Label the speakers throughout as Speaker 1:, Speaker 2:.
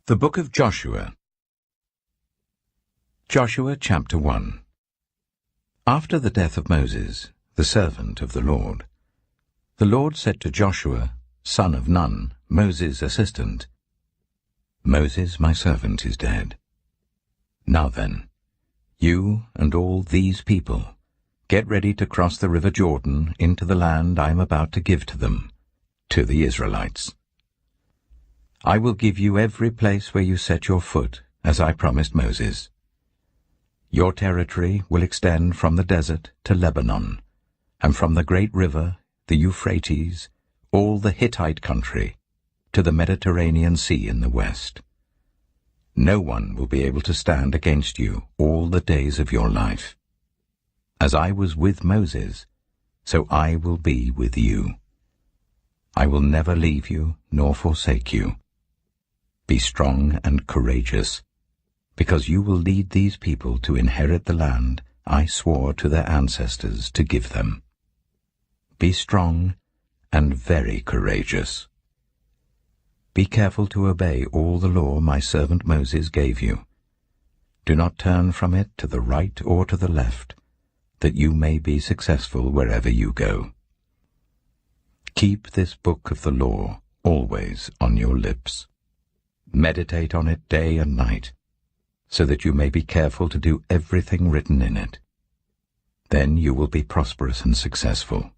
Speaker 1: The Book of Joshua. Joshua chapter 1. After the death of Moses, the servant of the Lord said to Joshua, son of Nun, Moses' assistant, Moses, my servant, is dead. Now then, you and all these people, get ready to cross the river Jordan into the land I am about to give to them, to the Israelites. I will give you every place where you set your foot, as I promised Moses. Your territory will extend from the desert to Lebanon, and from the great river, the Euphrates, all the Hittite country, to the Mediterranean Sea in the west. No one will be able to stand against you all the days of your life. As I was with Moses, so I will be with you. I will never leave you nor forsake you. Be strong and courageous, because you will lead these people to inherit the land I swore to their ancestors to give them. Be strong and very courageous. Be careful to obey all the law my servant Moses gave you. Do not turn from it to the right or to the left, that you may be successful wherever you go. Keep this book of the law always on your lips. Meditate on it day and night, so that you may be careful to do everything written in it. Then you will be prosperous and successful.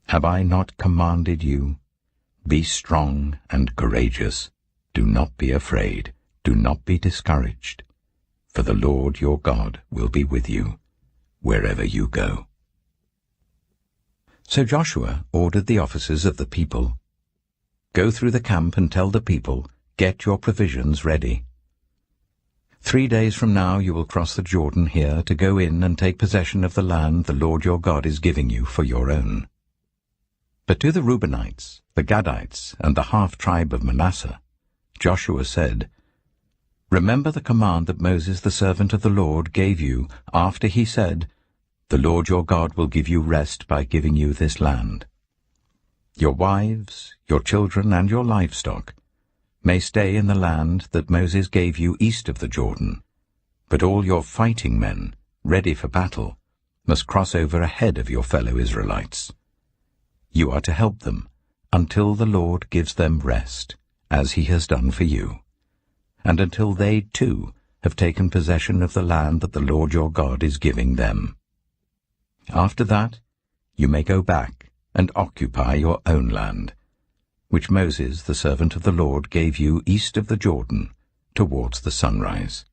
Speaker 1: Have I not commanded you? Be strong and courageous. Do not be afraid. Do not be discouraged. For the Lord your God will be with you, wherever you go. So Joshua ordered the officers of the people, Go through the camp and tell the people, Get your provisions ready. 3 days from now you will cross the Jordan here to go in and take possession of the land the Lord your God is giving you for your own. But to the Reubenites, the Gadites, and the half-tribe of Manasseh, Joshua said, Remember the command that Moses the servant of the Lord gave you after he said, The Lord your God will give you rest by giving you this land. Your wives, your children, and your livestock may stay in the land that Moses gave you east of the Jordan, but all your fighting men, ready for battle, must cross over ahead of your fellow Israelites. You are to help them until the Lord gives them rest, as he has done for you, and until they, too, have taken possession of the land that the Lord your God is giving them. After that, you may go back and occupy your own land, which Moses, the servant of the Lord, gave you east of the Jordan, towards the sunrise.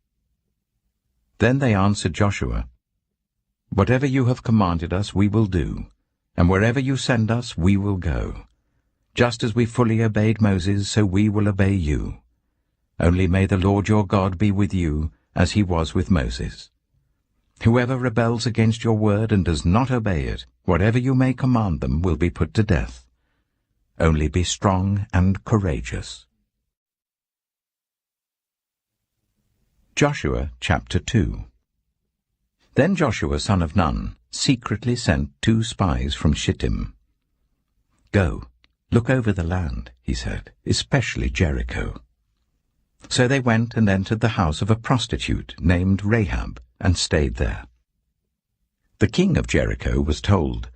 Speaker 1: Then they answered Joshua, Whatever you have commanded us we will do, and wherever you send us we will go. Just as we fully obeyed Moses, so we will obey you. Only may the Lord your God be with you, as he was with Moses. Whoever rebels against your word and does not obey it, whatever you may command them, will be put to death. Only be strong and courageous. Joshua chapter 2. Then Joshua son of Nun secretly sent 2 spies from Shittim. Go, look over the land, he said, especially Jericho. So they went and entered the house of a prostitute named Rahab, and stayed there. The king of Jericho was told,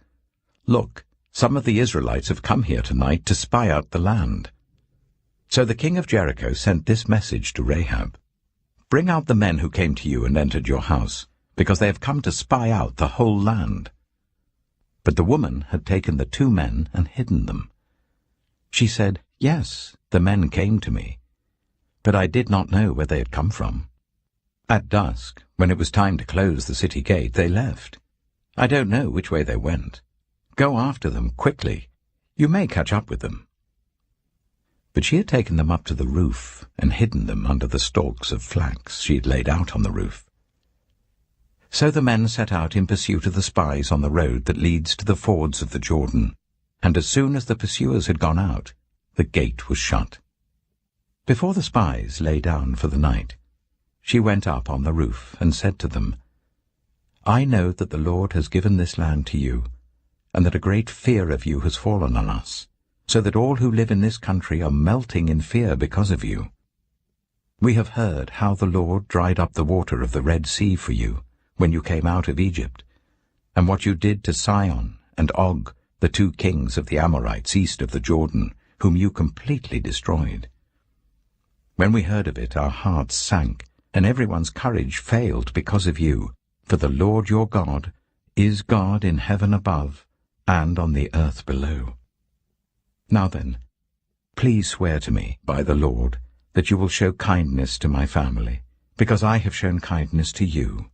Speaker 1: Look, some of the Israelites have come here tonight to spy out the land. So the king of Jericho sent this message to Rahab, Bring out the men who came to you and entered your house, because they have come to spy out the whole land. But the woman had taken the 2 men and hidden them. She said, Yes, the men came to me, but I did not know where they had come from. At dusk, when it was time to close the city gate, they left. I don't know which way they went. Go after them quickly. You may catch up with them. But she had taken them up to the roof and hidden them under the stalks of flax she had laid out on the roof. So the men set out in pursuit of the spies on the road that leads to the fords of the Jordan, and as soon as the pursuers had gone out, the gate was shut. Before the spies lay down for the night, she went up on the roof and said to them, I know that the Lord has given this land to you, and that a great fear of you has fallen on us, so that all who live in this country are melting in fear because of you. We have heard how the Lord dried up the water of the Red Sea for you when you came out of Egypt, and what you did to Sihon and Og, the 2 kings of the Amorites east of the Jordan, whom you completely destroyed. When we heard of it, our hearts sank, and everyone's courage failed because of you, for the Lord your God is God in heaven above and on the earth below. Now then, please swear to me by the Lord that you will show kindness to my family, because I have shown kindness to you.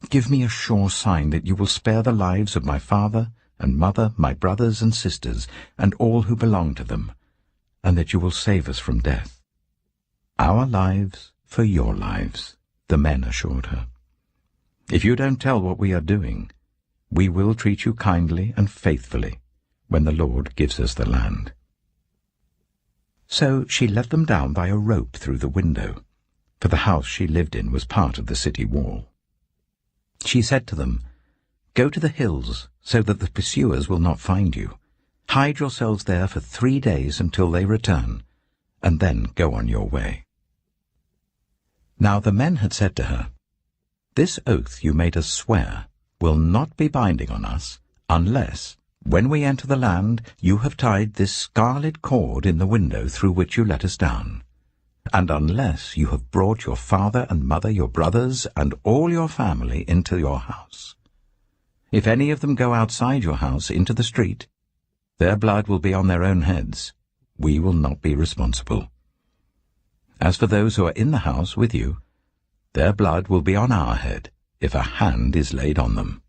Speaker 1: Give me a sure sign that you will spare the lives of my father and mother, my brothers and sisters, and all who belong to them, and that you will save us from death. Our lives for your lives, the men assured her. If you don't tell what we are doing, we will treat you kindly and faithfully when the Lord gives us the land. So she let them down by a rope through the window, for the house she lived in was part of the city wall. She said to them, "Go to the hills, so that the pursuers will not find you. Hide yourselves there for 3 days until they return, and then go on your way." Now the men had said to her, "This oath you made us swear will not be binding on us, unless, when we enter the land, you have tied this scarlet cord in the window through which you let us down, and unless you have brought your father and mother, your brothers, and all your family into your house. If any of them go outside your house into the street, their blood will be on their own heads. We will not be responsible. As for those who are in the house with you, their blood will be on our head if a hand is laid on them.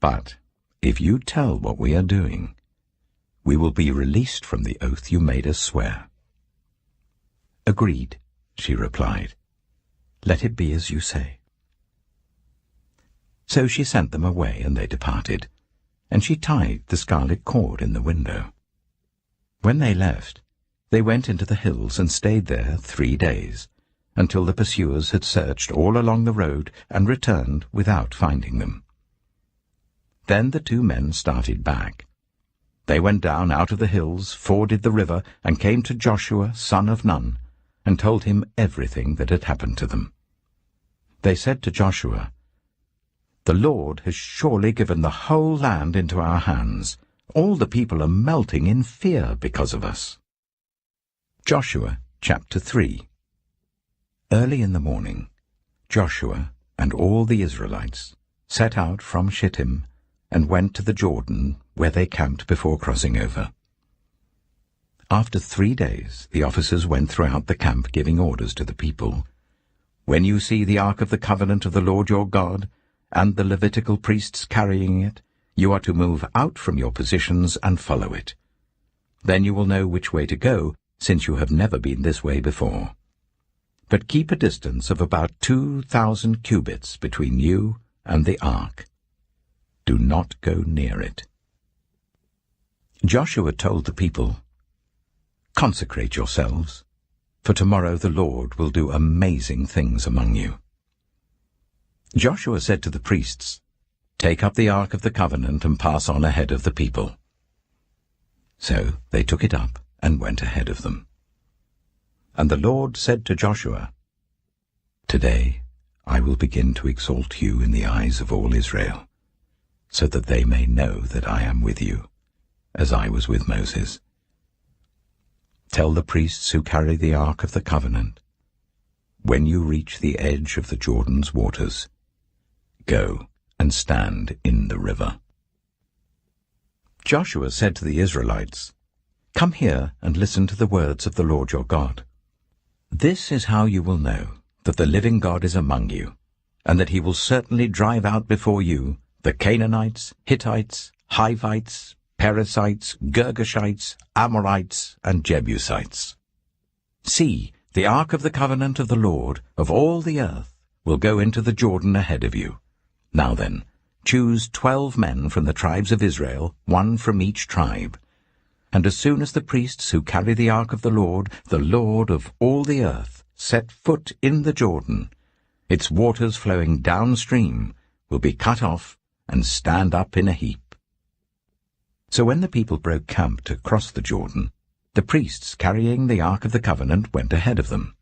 Speaker 1: But if you tell what we are doing, we will be released from the oath you made us swear." "Agreed," she replied. "Let it be as you say." So she sent them away, and they departed, and she tied the scarlet cord in the window. When they left, they went into the hills and stayed there 3 days, until the pursuers had searched all along the road and returned without finding them. Then the 2 men started back. They went down out of the hills, forded the river, and came to Joshua, son of Nun, and told him everything that had happened to them. They said to Joshua, "The Lord has surely given the whole land into our hands. All the people are melting in fear because of us." Joshua chapter 3. Early in the morning, Joshua and all the Israelites set out from Shittim and went to the Jordan, where they camped before crossing over. After 3 days, the officers went throughout the camp giving orders to the people. "When you see the Ark of the Covenant of the Lord your God, and the Levitical priests carrying it, you are to move out from your positions and follow it. Then you will know which way to go, since you have never been this way before. But keep a distance of about 2,000 cubits between you and the ark. Do not go near it." Joshua told the people, "Consecrate yourselves, for tomorrow the Lord will do amazing things among you." Joshua said to the priests, "Take up the Ark of the Covenant and pass on ahead of the people." So they took it up and went ahead of them. And the Lord said to Joshua, "Today I will begin to exalt you in the eyes of all Israel, so that they may know that I am with you, as I was with Moses. Tell the priests who carry the Ark of the Covenant, when you reach the edge of the Jordan's waters, go and stand in the river." Joshua said to the Israelites, "Come here and listen to the words of the Lord your God. This is how you will know that the living God is among you, and that he will certainly drive out before you the Canaanites, Hittites, Hivites, Perizzites, Girgashites, Amorites, and Jebusites. See, the Ark of the Covenant of the Lord of all the earth will go into the Jordan ahead of you. Now then, choose 12 men from the tribes of Israel, 1 from each tribe. And as soon as the priests who carry the Ark of the Lord of all the earth, set foot in the Jordan, its waters flowing downstream will be cut off and stand up in a heap." So when the people broke camp to cross the Jordan, The priests carrying the Ark of the Covenant went ahead of them.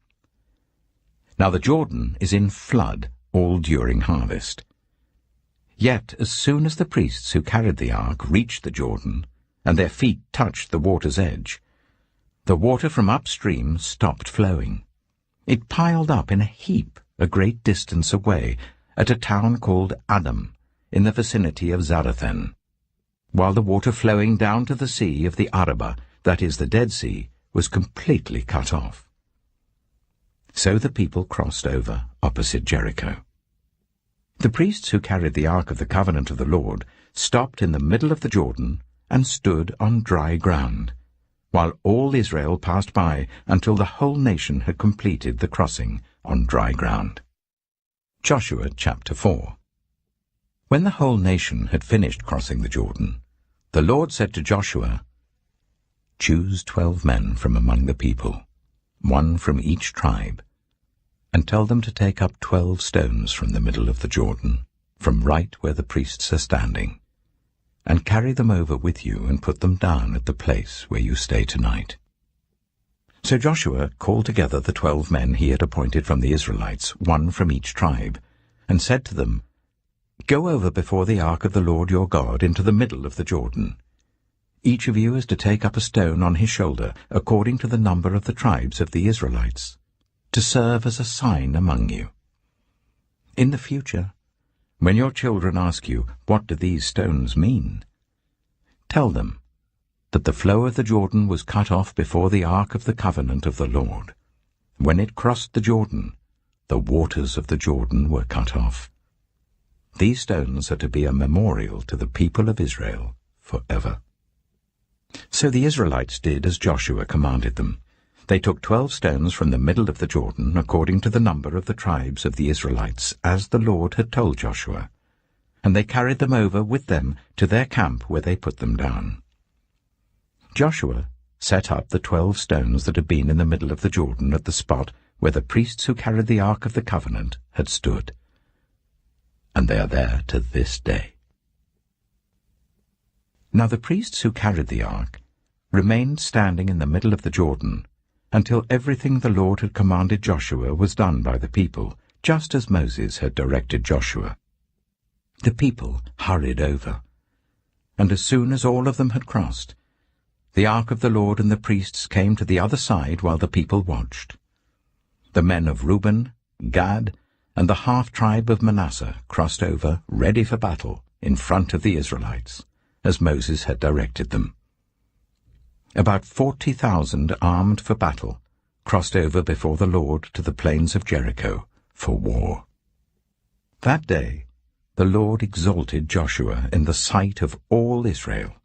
Speaker 1: Now the Jordan is in flood all during harvest. Yet as soon as the priests who carried the ark reached the Jordan, and their feet touched the water's edge, the water from upstream stopped flowing. It piled up in a heap a great distance away at a town called Adam, in the vicinity of Zarethan, while the water flowing down to the sea of the Arabah, that is the Dead Sea, was completely cut off. So the people crossed over opposite Jericho. The priests who carried the Ark of the Covenant of the Lord stopped in the middle of the Jordan and stood on dry ground, while all Israel passed by until the whole nation had completed the crossing on dry ground. Joshua chapter 4. When the whole nation had finished crossing the Jordan, the Lord said to Joshua, "Choose 12 men from among the people, 1 from each tribe, and tell them to take up 12 stones from the middle of the Jordan, from right where the priests are standing, and carry them over with you and put them down at the place where you stay tonight." So Joshua called together the 12 men he had appointed from the Israelites, 1 from each tribe, and said to them, "Go over before the ark of the Lord your God into the middle of the Jordan. Each of you is to take up a stone on his shoulder, according to the number of the tribes of the Israelites, to serve as a sign among you. In the future, when your children ask you, 'What do these stones mean?' tell them that the flow of the Jordan was cut off before the Ark of the Covenant of the Lord. When it crossed the Jordan, the waters of the Jordan were cut off. These stones are to be a memorial to the people of Israel forever." So the Israelites did as Joshua commanded them. They took 12 stones from the middle of the Jordan, according to the number of the tribes of the Israelites, as the Lord had told Joshua, and they carried them over with them to their camp where they put them down. Joshua set up the 12 stones that had been in the middle of the Jordan at the spot where the priests who carried the Ark of the Covenant had stood, and they are there to this day. Now the priests who carried the ark remained standing in the middle of the Jordan until everything the Lord had commanded Joshua was done by the people, just as Moses had directed Joshua. The people hurried over, and as soon as all of them had crossed, the ark of the Lord and the priests came to the other side while the people watched. The men of Reuben, Gad, and the half-tribe of Manasseh crossed over, ready for battle, in front of the Israelites, as Moses had directed them. About 40,000 armed for battle crossed over before the Lord to the plains of Jericho for war. That day the Lord exalted Joshua in the sight of all Israel,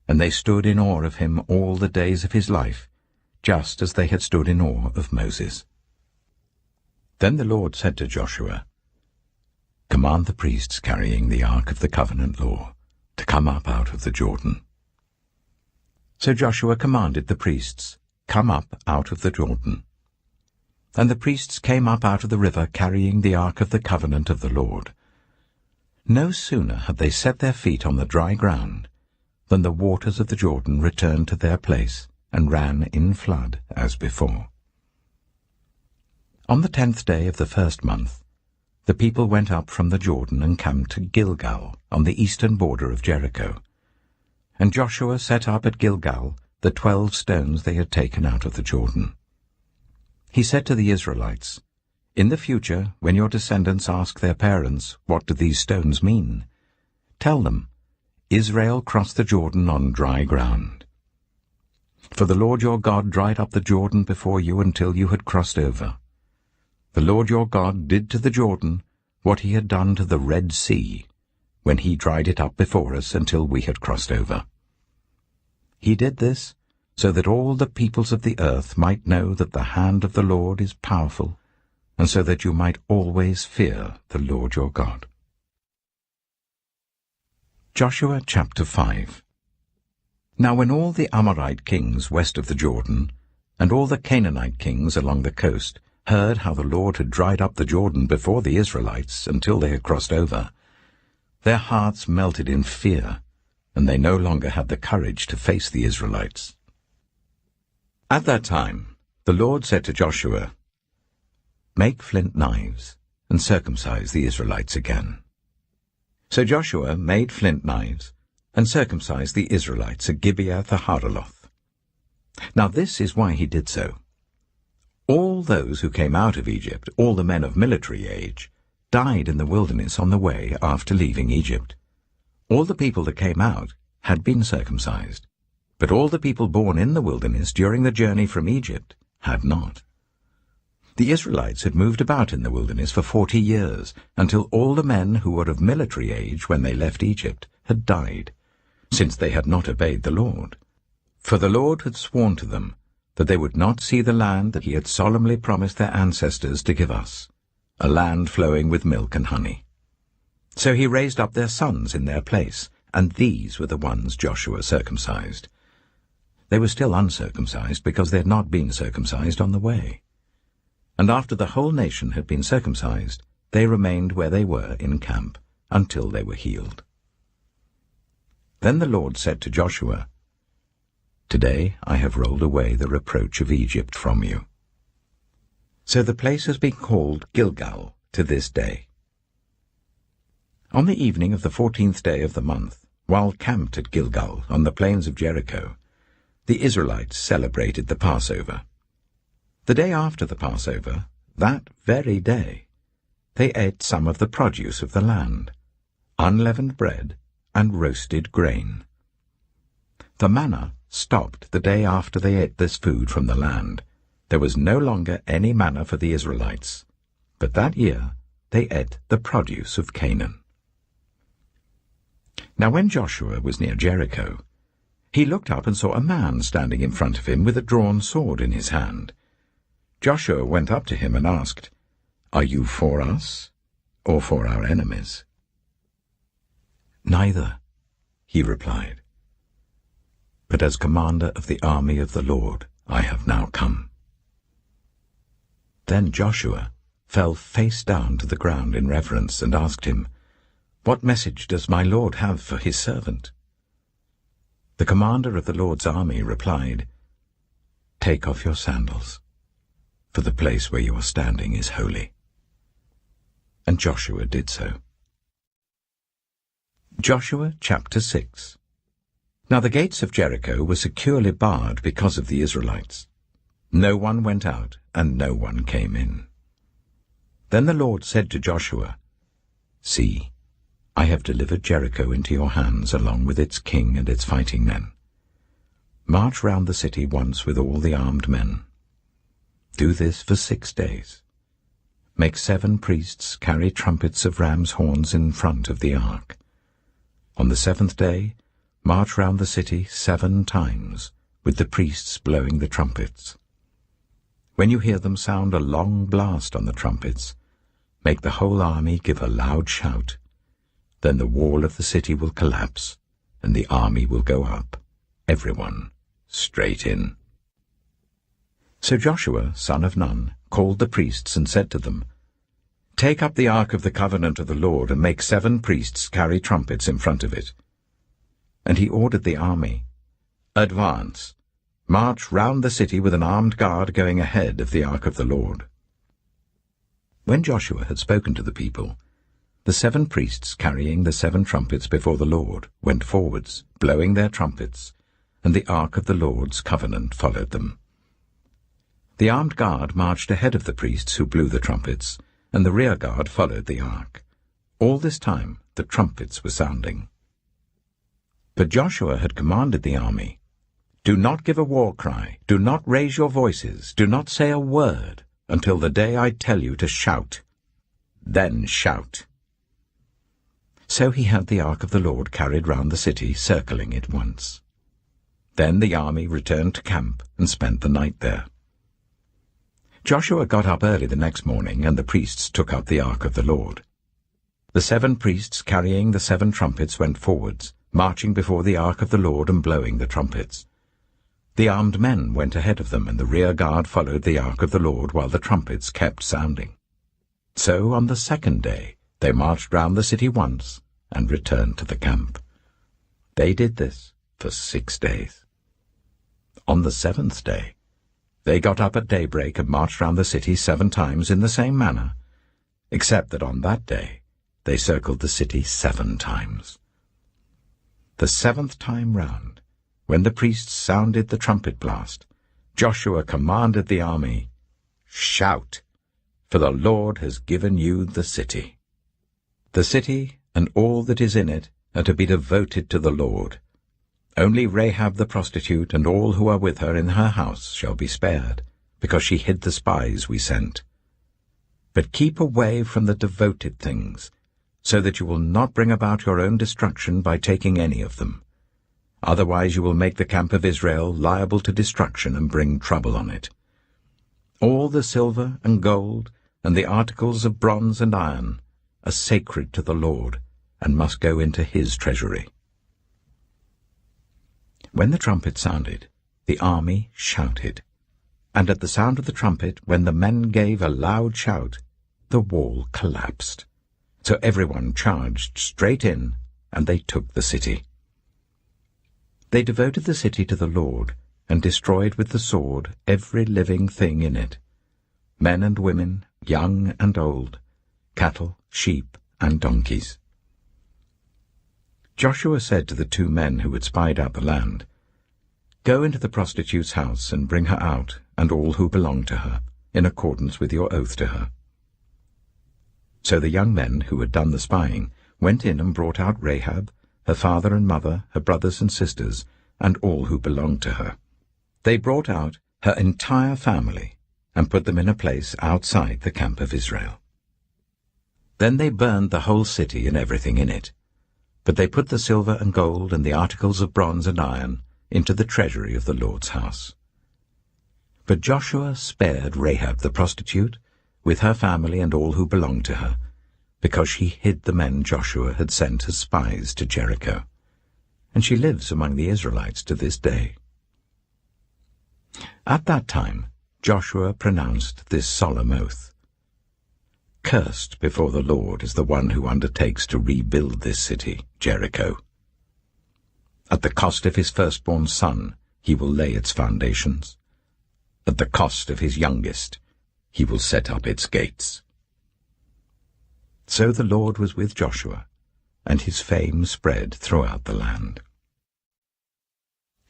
Speaker 1: and they stood in awe of him all the days of his life, just as they had stood in awe of Moses. Then the Lord said to Joshua, "Command the priests carrying the Ark of the Covenant law to come up out of the Jordan." So Joshua commanded the priests, "Come up out of the Jordan." And the priests came up out of the river carrying the Ark of the Covenant of the Lord. No sooner had they set their feet on the dry ground than the waters of the Jordan returned to their place and ran in flood as before. On the 10th day of the 1st month, the people went up from the Jordan and camped to Gilgal on the eastern border of Jericho. And Joshua set up at Gilgal the 12 stones they had taken out of the Jordan. He said to the Israelites, "In the future, when your descendants ask their parents, 'What do these stones mean?' tell them, 'Israel crossed the Jordan on dry ground.' For the Lord your God dried up the Jordan before you until you had crossed over. The Lord your God did to the Jordan what he had done to the Red Sea, when he dried it up before us until we had crossed over. He did this so that all the peoples of the earth might know that the hand of the Lord is powerful, and so that you might always fear the Lord your God." Joshua chapter 5. Now when all the Amorite kings west of the Jordan, and all the Canaanite kings along the coast, heard how the Lord had dried up the Jordan before the Israelites until they had crossed over, their hearts melted in fear, and they no longer had the courage to face the Israelites. At that time, the Lord said to Joshua, "Make flint knives and circumcise the Israelites again." So Joshua made flint knives and circumcised the Israelites at Gibeah the Haraloth. Now this is why he did so. All those who came out of Egypt, all the men of military age, died in the wilderness on the way after leaving Egypt. All the people that came out had been circumcised, but all the people born in the wilderness during the journey from Egypt had not. The Israelites had moved about in the wilderness for 40 years, until all the men who were of military age when they left Egypt had died, since they had not obeyed the Lord. For the Lord had sworn to them that they would not see the land that he had solemnly promised their ancestors to give us, a land flowing with milk and honey. So he raised up their sons in their place, and these were the ones Joshua circumcised. They were still uncircumcised because they had not been circumcised on the way. And after the whole nation had been circumcised, they remained where they were in camp until they were healed. Then the Lord said to Joshua, "Today I have rolled away the reproach of Egypt from you." So the place has been called Gilgal to this day. On the evening of the 14th day of the month, while camped at Gilgal on the plains of Jericho, the Israelites celebrated the Passover. The day after the Passover, that very day, they ate some of the produce of the land, unleavened bread and roasted grain. The manna stopped the day after they ate this food from the land. There was no longer any manna for the Israelites, but that year they ate the produce of Canaan. Now when Joshua was near Jericho, he looked up and saw a man standing in front of him with a drawn sword in his hand. Joshua went up to him and asked, "Are you for us or for our enemies?" "Neither," he replied, "but as commander of the army of the Lord I have now come." Then Joshua fell face down to the ground in reverence and asked him, "What message does my Lord have for his servant?" The commander of the Lord's army replied, "Take off your sandals, for the place where you are standing is holy." And Joshua did so. Joshua chapter 6. Now the gates of Jericho were securely barred because of the Israelites. No one went out, and no one came in. Then the Lord said to Joshua, "See, I have delivered Jericho into your hands along with its king and its fighting men. March round the city once with all the armed men. Do this for 6 days. Make 7 priests carry trumpets of ram's horns in front of the ark. On the 7th day, march round the city 7 times, with the priests blowing the trumpets. When you hear them sound a long blast on the trumpets, make the whole army give a loud shout. Then the wall of the city will collapse, and the army will go up, everyone straight in." So Joshua, son of Nun, called the priests and said to them, "Take up the ark of the covenant of the Lord and make 7 priests carry trumpets in front of it." And he ordered the army, "Advance, march round the city with an armed guard going ahead of the ark of the Lord." When Joshua had spoken to the people, the 7 priests carrying the 7 trumpets before the Lord went forwards, blowing their trumpets, and the ark of the Lord's covenant followed them. The armed guard marched ahead of the priests who blew the trumpets, and the rear guard followed the ark. All this time the trumpets were sounding. But Joshua had commanded the army, "Do not give a war cry, do not raise your voices, do not say a word, until the day I tell you to shout. Then shout." So he had the ark of the Lord carried round the city, circling it once. Then the army returned to camp and spent the night there. Joshua got up early the next morning, and the priests took up the ark of the Lord. The 7 priests carrying the 7 trumpets went forwards, marching before the ark of the Lord and blowing the trumpets. The armed men went ahead of them, and the rear guard followed the ark of the Lord while the trumpets kept sounding. So on the 2nd day they marched round the city once and returned to the camp. They did this for 6 days. On the 7th day They got up at daybreak and marched round the city 7 times in the same manner, except that on that day they circled the city 7 times. The 7th time round, when the priests sounded the trumpet blast, Joshua commanded the army, "Shout, for the Lord has given you the city." The city and all that is in it are to be devoted to the Lord. Only Rahab the prostitute and all who are with her in her house shall be spared, because she hid the spies we sent. But keep away from the devoted things, so that you will not bring about your own destruction by taking any of them. Otherwise you will make the camp of Israel liable to destruction and bring trouble on it. All the silver and gold and the articles of bronze and iron are sacred to the Lord and must go into his treasury. When the trumpet sounded, the army shouted, and at the sound of the trumpet, when the men gave a loud shout, the wall collapsed. So everyone charged straight in, and they took the city. They devoted the city to the Lord, and destroyed with the sword every living thing in it, men and women, young and old, cattle, sheep, and donkeys. Joshua said to the 2 men who had spied out the land, "Go into the prostitute's house and bring her out, and all who belong to her, in accordance with your oath to her." So the young men who had done the spying went in and brought out Rahab, her father and mother, her brothers and sisters, and all who belonged to her. They brought out her entire family and put them in a place outside the camp of Israel. Then they burned the whole city and everything in it, but they put the silver and gold and the articles of bronze and iron into the treasury of the Lord's house. But Joshua spared Rahab the prostitute, with her family and all who belonged to her, because she hid the men Joshua had sent as spies to Jericho, and she lives among the Israelites to this day. At that time Joshua pronounced this solemn oath, "Cursed before the Lord is the one who undertakes to rebuild this city, Jericho. At the cost of his firstborn son he will lay its foundations. At the cost of his youngest he will set up its gates." So the Lord was with Joshua, and his fame spread throughout the land.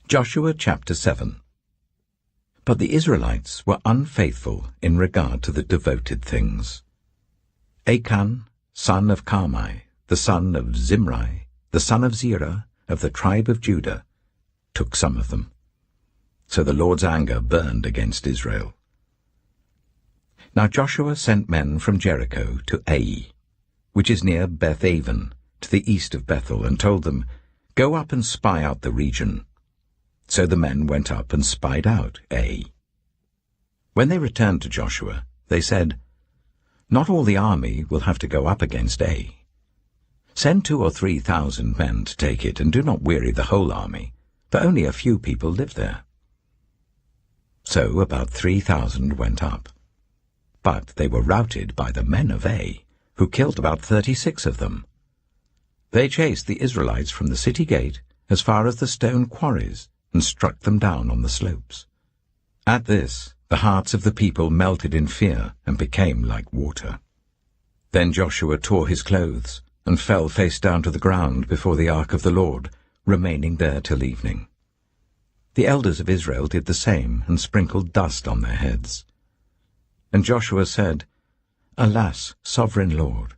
Speaker 1: Joshua chapter 7. But the Israelites were unfaithful in regard to the devoted things. Achan, son of Carmi, the son of Zimri, the son of Zerah, of the tribe of Judah, took some of them. So the Lord's anger burned against Israel. Now Joshua sent men from Jericho to Ai, which is near Beth-aven, to the east of Bethel, and told them, "Go up and spy out the region." So the men went up and spied out Ai. When they returned to Joshua, they said, "Not all the army will have to go up against Ai. Send 2,000 or 3,000 men to take it, and do not weary the whole army, for only a few people live there." So about 3,000 went up. But they were routed by the men of Ai, who killed about 36 of them. They chased the Israelites from the city gate as far as the stone quarries, and struck them down on the slopes. At this, the hearts of the people melted in fear and became like water. Then Joshua tore his clothes, and fell face down to the ground before the ark of the Lord, remaining there till evening. The elders of Israel did the same, and sprinkled dust on their heads. And Joshua said, "Alas, sovereign Lord,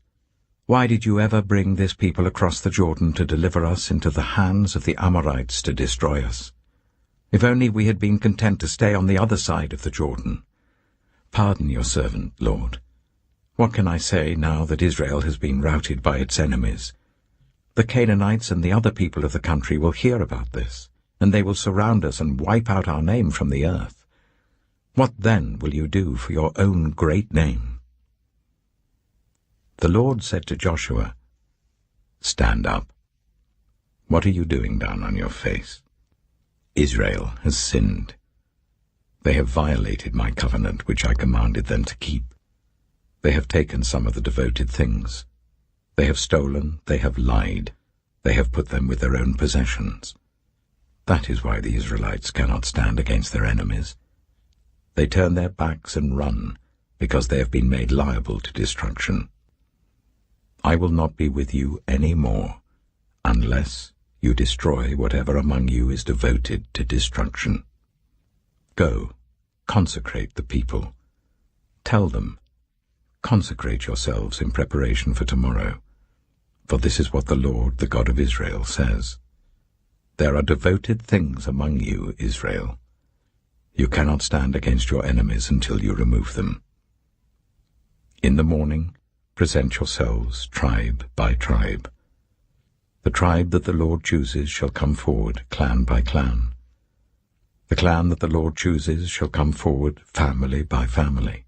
Speaker 1: why did you ever bring this people across the Jordan to deliver us into the hands of the Amorites to destroy us? If only we had been content to stay on the other side of the Jordan. Pardon your servant, Lord. What can I say now that Israel has been routed by its enemies? The Canaanites and the other people of the country will hear about this, and they will surround us and wipe out our name from the earth. What then will you do for your own great name?" The Lord said to Joshua, "Stand up. What are you doing down on your face? Israel has sinned. They have violated my covenant which I commanded them to keep. They have taken some of the devoted things. They have stolen, they have lied, they have put them with their own possessions. That is why the Israelites cannot stand against their enemies. They turn their backs and run, because they have been made liable to destruction. I will not be with you any more, unless you destroy whatever among you is devoted to destruction. Go, consecrate the people. Tell them, consecrate yourselves in preparation for tomorrow, for this is what the Lord, the God of Israel, says. There are devoted things among you, Israel. You cannot stand against your enemies until you remove them. In the morning, present yourselves tribe by tribe. The tribe that the Lord chooses shall come forward, clan by clan. The clan that the Lord chooses shall come forward, family by family.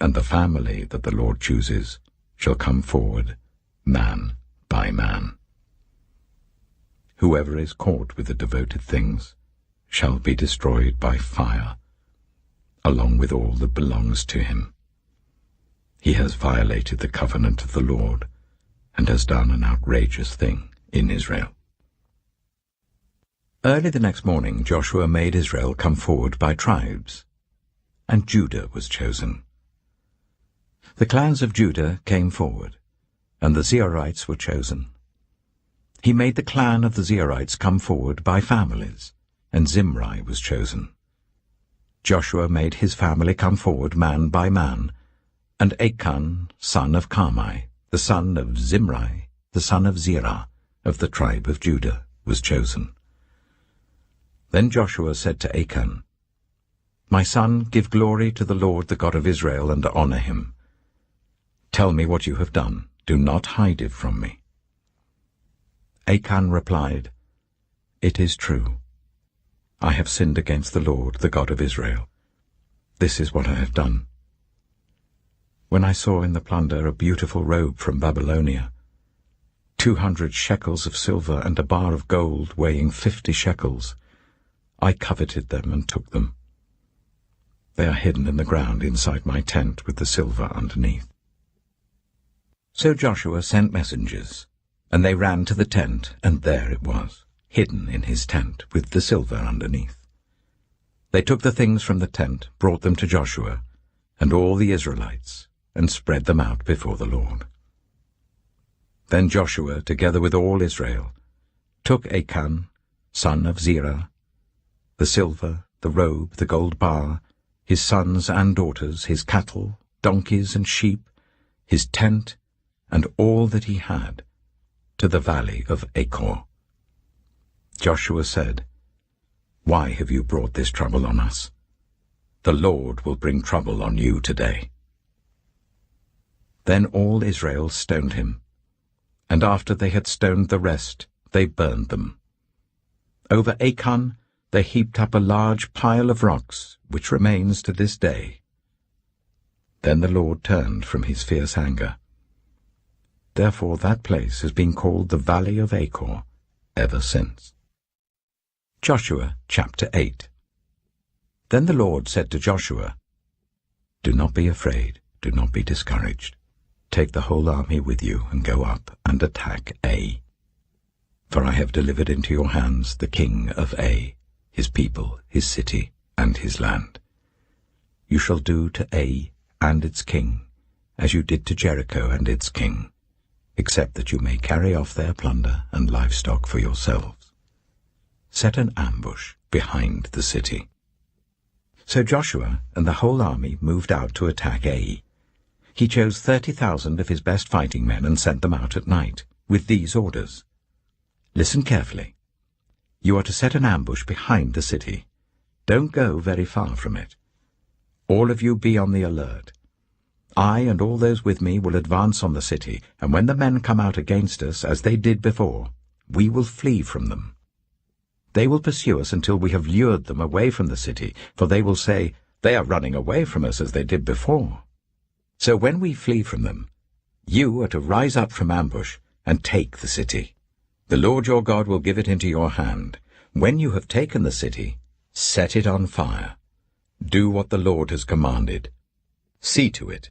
Speaker 1: And the family that the Lord chooses shall come forward, man by man. Whoever is caught with the devoted things shall be destroyed by fire, along with all that belongs to him. He has violated the covenant of the Lord, and has done an outrageous thing in Israel. Early the next morning Joshua made Israel come forward by tribes, and Judah was chosen. The clans of Judah came forward, and the Zeorites were chosen. He made the clan of the Zeorites come forward by families, and Zimri was chosen. Joshua made his family come forward man by man, and Achan, son of Carmi, the son of Zimri, the son of Zerah, of the tribe of Judah, was chosen. Then Joshua said to Achan, My son, give glory to the Lord, the God of Israel, and honor him. Tell me what you have done. Do not hide it from me. Achan replied, It is true. I have sinned against the Lord, the God of Israel. This is what I have done. When I saw in the plunder a beautiful robe from Babylonia, 200 shekels of silver and a bar of gold weighing 50 shekels, I coveted them and took them. They are hidden in the ground inside my tent with the silver underneath. So Joshua sent messengers, and they ran to the tent, and there it was, hidden in his tent with the silver underneath. They took the things from the tent, brought them to Joshua, and all the Israelites, and spread them out before the Lord. Then Joshua, together with all Israel, took Achan, son of Zerah, the silver, the robe, the gold bar, his sons and daughters, his cattle, donkeys and sheep, his tent, and all that he had, to the valley of Achor. Joshua said, Why have you brought this trouble on us? The Lord will bring trouble on you today. Then all Israel stoned him, and after they had stoned the rest, they burned them. Over Achan they heaped up a large pile of rocks, which remains to this day. Then the Lord turned from his fierce anger. Therefore that place has been called the Valley of Achor ever since. Joshua chapter 8. Then the Lord said to Joshua, Do not be afraid, do not be discouraged. Take the whole army with you and go up and attack Ai. For I have delivered into your hands the king of Ai, his people, his city, and his land. You shall do to Ai and its king as you did to Jericho and its king, except that you may carry off their plunder and livestock for yourselves. Set an ambush behind the city. So Joshua and the whole army moved out to attack Ai. He chose 30,000 of his best fighting men and sent them out at night, with these orders. Listen carefully. You are to set an ambush behind the city. Don't go very far from it. All of you be on the alert. I and all those with me will advance on the city, and when the men come out against us, as they did before, we will flee from them. They will pursue us until we have lured them away from the city, for they will say, They are running away from us as they did before. So when we flee from them, you are to rise up from ambush and take the city. The Lord your God will give it into your hand. When you have taken the city, set it on fire. Do what the Lord has commanded. See to it.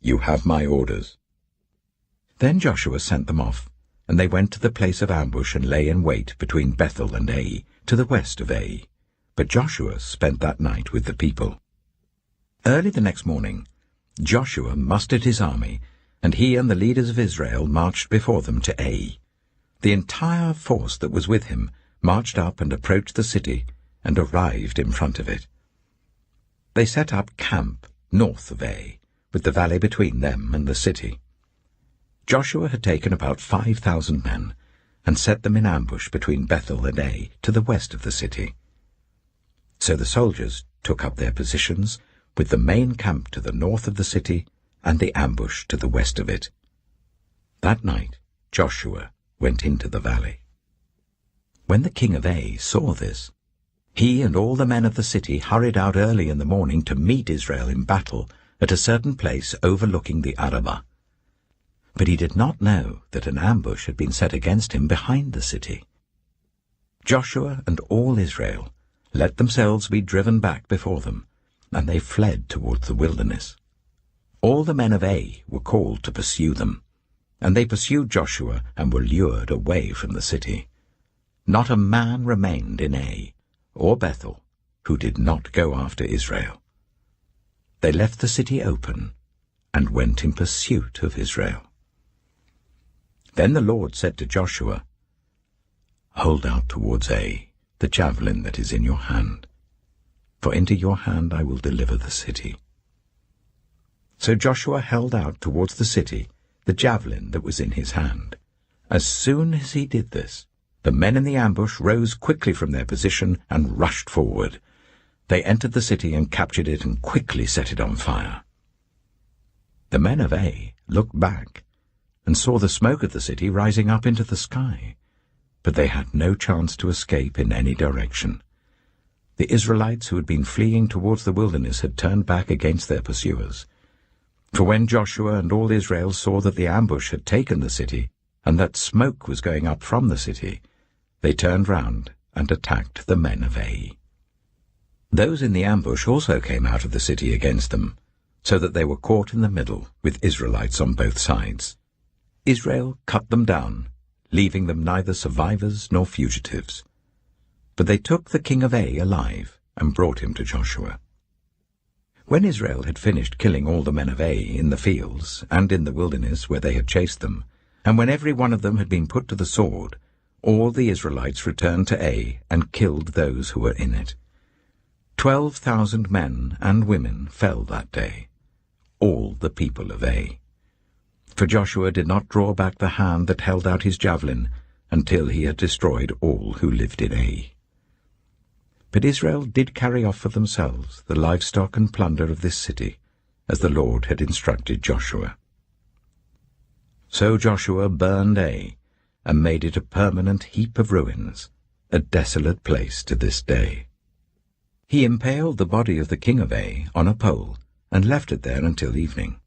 Speaker 1: You have my orders. Then Joshua sent them off, and they went to the place of ambush and lay in wait between Bethel and Ai, to the west of Ai. But Joshua spent that night with the people. Early the next morning, Joshua mustered his army, and he and the leaders of Israel marched before them to Ai. The entire force that was with him marched up and approached the city and arrived in front of it. They set up camp north of Ai, with the valley between them and the city. Joshua had taken about 5,000 men and set them in ambush between Bethel and Ai to the west of the city. So the soldiers took up their positions with the main camp to the north of the city and the ambush to the west of it. That night Joshua went into the valley. When the king of Ai saw this, he and all the men of the city hurried out early in the morning to meet Israel in battle at a certain place overlooking the Arabah. But he did not know that an ambush had been set against him behind the city. Joshua and all Israel let themselves be driven back before them, and they fled towards the wilderness. All the men of Ai were called to pursue them, and they pursued Joshua and were lured away from the city. Not a man remained in Ai or Bethel who did not go after Israel. They left the city open and went in pursuit of Israel. Then the Lord said to Joshua, "Hold out towards Ai the javelin that is in your hand, for into your hand I will deliver the city." So Joshua held out towards the city the javelin that was in his hand. As soon as he did this, the men in the ambush rose quickly from their position and rushed forward. They entered the city and captured it and quickly set it on fire. The men of Ai looked back and saw the smoke of the city rising up into the sky, but they had no chance to escape in any direction. The Israelites who had been fleeing towards the wilderness had turned back against their pursuers. For when Joshua and all Israel saw that the ambush had taken the city, and that smoke was going up from the city, they turned round and attacked the men of Ai. Those in the ambush also came out of the city against them, so that they were caught in the middle with Israelites on both sides. Israel cut them down, leaving them neither survivors nor fugitives. But they took the king of Ai alive and brought him to Joshua. When Israel had finished killing all the men of Ai in the fields and in the wilderness where they had chased them, and when every one of them had been put to the sword, all the Israelites returned to Ai and killed those who were in it. 12,000 men and women fell that day, all the people of Ai. For Joshua did not draw back the hand that held out his javelin until he had destroyed all who lived in Ai. But Israel did carry off for themselves the livestock and plunder of this city, as the Lord had instructed Joshua. So Joshua burned Ai, and made it a permanent heap of ruins, a desolate place to this day. He impaled the body of the king of Ai on a pole, and left it there until evening.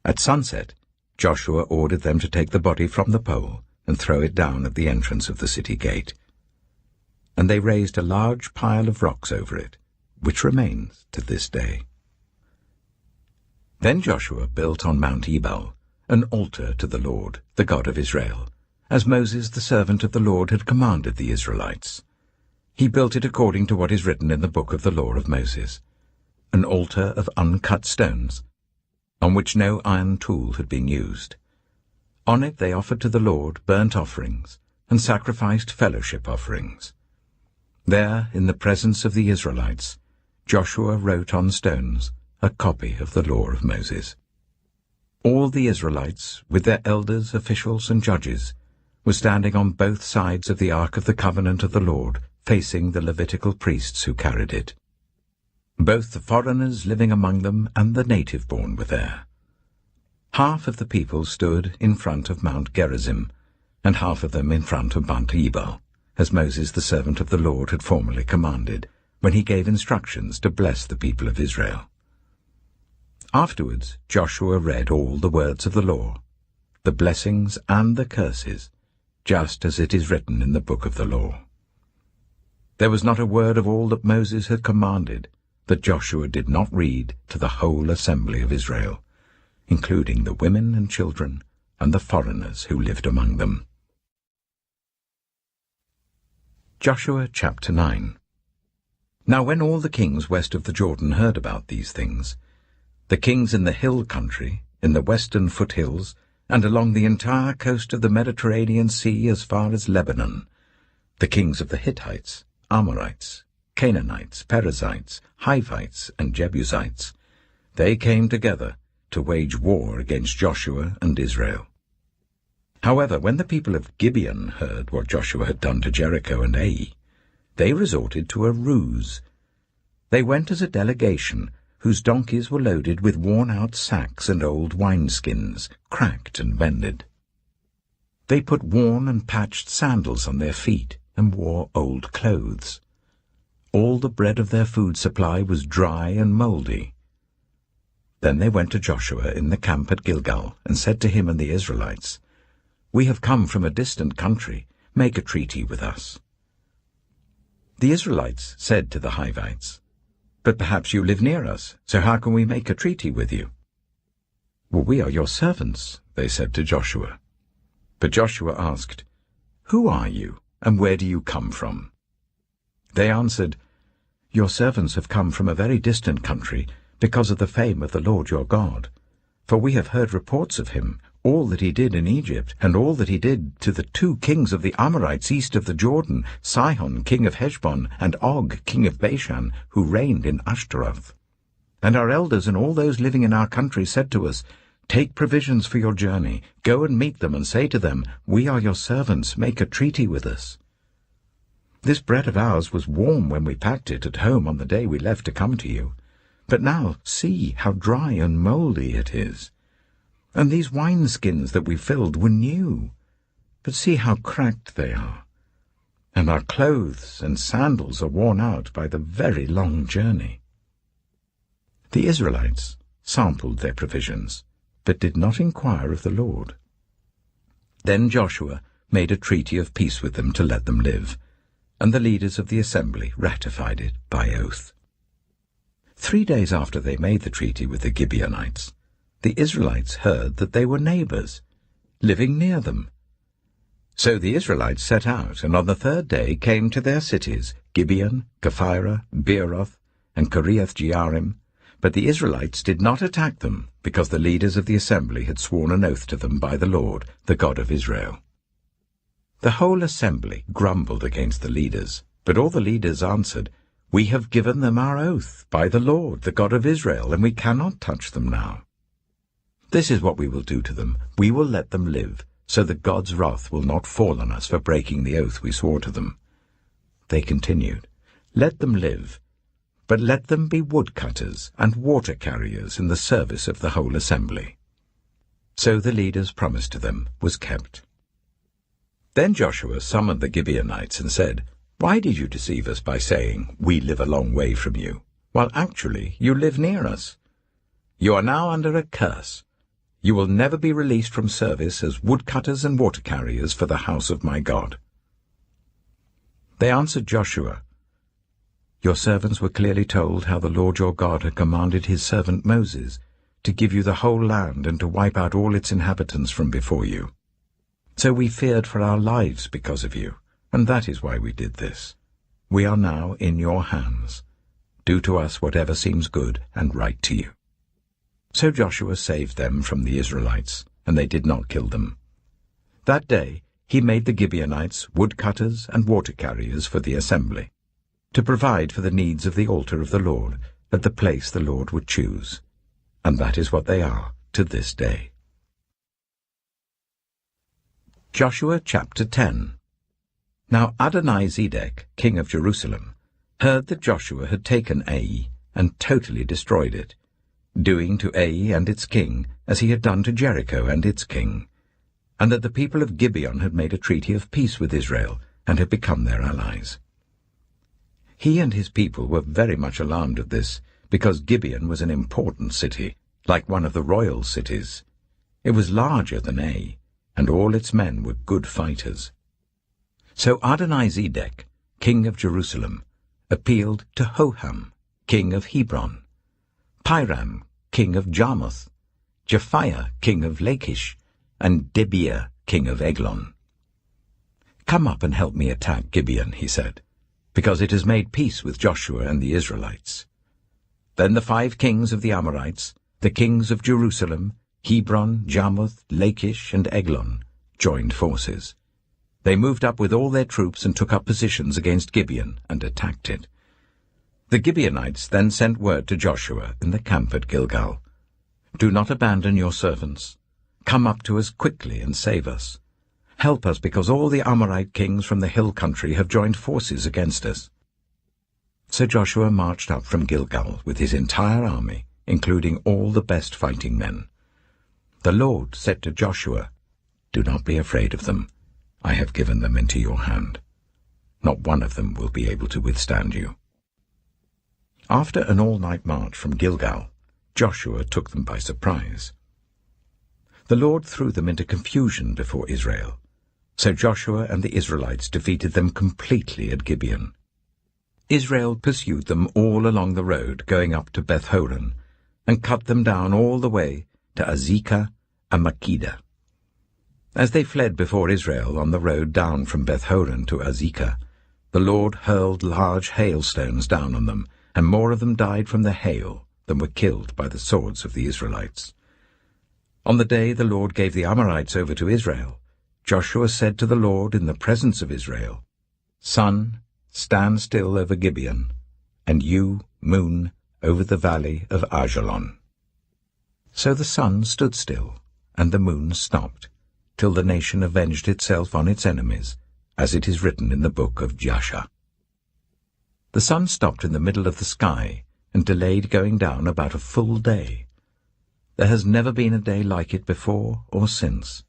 Speaker 1: At sunset, Joshua ordered them to take the body from the pole and throw it down at the entrance of the city gate. And they raised a large pile of rocks over it, which remains to this day. Then Joshua built on Mount Ebal an altar to the Lord, the God of Israel, as Moses the servant of the Lord had commanded the Israelites. He built it according to what is written in the book of the law of Moses, an altar of uncut stones, on which no iron tool had been used. On it they offered to the Lord burnt offerings and sacrificed fellowship offerings. There, in the presence of the Israelites, Joshua wrote on stones a copy of the law of Moses. All the Israelites, with their elders, officials, and judges, were standing on both sides of the Ark of the Covenant of the Lord, facing the Levitical priests who carried it. Both the foreigners living among them and the native-born were there. Half of the people stood in front of Mount Gerizim, and half of them in front of Mount Ebal, as Moses the servant of the Lord had formerly commanded, when he gave instructions to bless the people of Israel. Afterwards Joshua read all the words of the law, the blessings and the curses, just as it is written in the book of the law. There was not a word of all that Moses had commanded that Joshua did not read to the whole assembly of Israel, including the women and children and the foreigners who lived among them. Joshua chapter 9. Now when all the kings west of the Jordan heard about these things, the kings in the hill country, in the western foothills, and along the entire coast of the Mediterranean Sea as far as Lebanon, the kings of the Hittites, Amorites, Canaanites, Perizzites, Hivites, and Jebusites. They came together to wage war against Joshua and Israel. However, when the people of Gibeon heard what Joshua had done to Jericho and Ai, they resorted to a ruse. They went as a delegation whose donkeys were loaded with worn-out sacks and old wineskins, cracked and mended. They put worn and patched sandals on their feet and wore old clothes. All the bread of their food supply was dry and mouldy. Then they went to Joshua in the camp at Gilgal and said to him and the Israelites, "We have come from a distant country. Make a treaty with us." The Israelites said to the Hivites, "But perhaps you live near us, so how can we make a treaty with you?" "Well, we are your servants," they said to Joshua. But Joshua asked, "Who are you, and where do you come from?" They answered, "Your servants have come from a very distant country because of the fame of the Lord your God. For we have heard reports of him, all that he did in Egypt, and all that he did to the 2 kings of the Amorites east of the Jordan, Sihon, king of Heshbon, and Og, king of Bashan, who reigned in Ashtaroth. And our elders and all those living in our country said to us, 'Take provisions for your journey, go and meet them, and say to them, We are your servants, make a treaty with us.' This bread of ours was warm when we packed it at home on the day we left to come to you. But now see how dry and mouldy it is. And these wineskins that we filled were new, but see how cracked they are. And our clothes and sandals are worn out by the very long journey." The Israelites sampled their provisions, but did not inquire of the Lord. Then Joshua made a treaty of peace with them to let them live, and the leaders of the assembly ratified it by oath. 3 days after they made the treaty with the Gibeonites, the Israelites heard that they were neighbors, living near them. So the Israelites set out, and on the 3rd day came to their cities, Gibeon, Kephirah, Beeroth, and Kiriath-Jearim. But the Israelites did not attack them, because the leaders of the assembly had sworn an oath to them by the Lord, the God of Israel. The whole assembly grumbled against the leaders, but all the leaders answered, "We have given them our oath by the Lord, the God of Israel, and we cannot touch them now. This is what we will do to them. We will let them live, so that God's wrath will not fall on us for breaking the oath we swore to them." They continued, "Let them live, but let them be woodcutters and water carriers in the service of the whole assembly." So the leaders' promise to them was kept. Then Joshua summoned the Gibeonites and said, "Why did you deceive us by saying, 'We live a long way from you,' while actually you live near us? You are now under a curse. You will never be released from service as woodcutters and water carriers for the house of my God." They answered Joshua, "Your servants were clearly told how the Lord your God had commanded his servant Moses to give you the whole land and to wipe out all its inhabitants from before you. So we feared for our lives because of you, and that is why we did this. We are now in your hands. Do to us whatever seems good and right to you." So Joshua saved them from the Israelites, and they did not kill them. That day he made the Gibeonites woodcutters and water carriers for the assembly, to provide for the needs of the altar of the Lord at the place the Lord would choose. And that is what they are to this day. Joshua chapter 10. Now Adonizedek, king of Jerusalem, heard that Joshua had taken Ai and totally destroyed it, doing to Ai and its king as he had done to Jericho and its king, and that the people of Gibeon had made a treaty of peace with Israel and had become their allies. He and his people were very much alarmed at this, because Gibeon was an important city, like one of the royal cities. It was larger than Ai, and all its men were good fighters. So Adonizedek, king of Jerusalem, appealed to Hoham, king of Hebron, Piram, king of Jarmuth, Japhiah, king of Lachish, and Debir, king of Eglon. "Come up and help me attack Gibeon," he said, "because it has made peace with Joshua and the Israelites." Then the 5 kings of the Amorites, the kings of Jerusalem, Hebron, Jarmuth, Lachish, and Eglon, joined forces. They moved up with all their troops and took up positions against Gibeon and attacked it. The Gibeonites then sent word to Joshua in the camp at Gilgal, "Do not abandon your servants. Come up to us quickly and save us. Help us, because all the Amorite kings from the hill country have joined forces against us." So Joshua marched up from Gilgal with his entire army, including all the best fighting men. The Lord said to Joshua, "Do not be afraid of them. I have given them into your hand. Not one of them will be able to withstand you." After an all-night march from Gilgal, Joshua took them by surprise. The Lord threw them into confusion before Israel, so Joshua and the Israelites defeated them completely at Gibeon. Israel pursued them all along the road going up to Beth-horon, and cut them down all the way to Azekah and Makkedah. As they fled before Israel on the road down from Beth-horon to Azekah, the Lord hurled large hailstones down on them, and more of them died from the hail than were killed by the swords of the Israelites. On the day the Lord gave the Amorites over to Israel, Joshua said to the Lord in the presence of Israel, "Sun, stand still over Gibeon, and you, moon, over the valley of Ajalon." So the sun stood still, and the moon stopped, till the nation avenged itself on its enemies, as it is written in the book of Jasher. The sun stopped in the middle of the sky and delayed going down about a full day. There has never been a day like it before or since,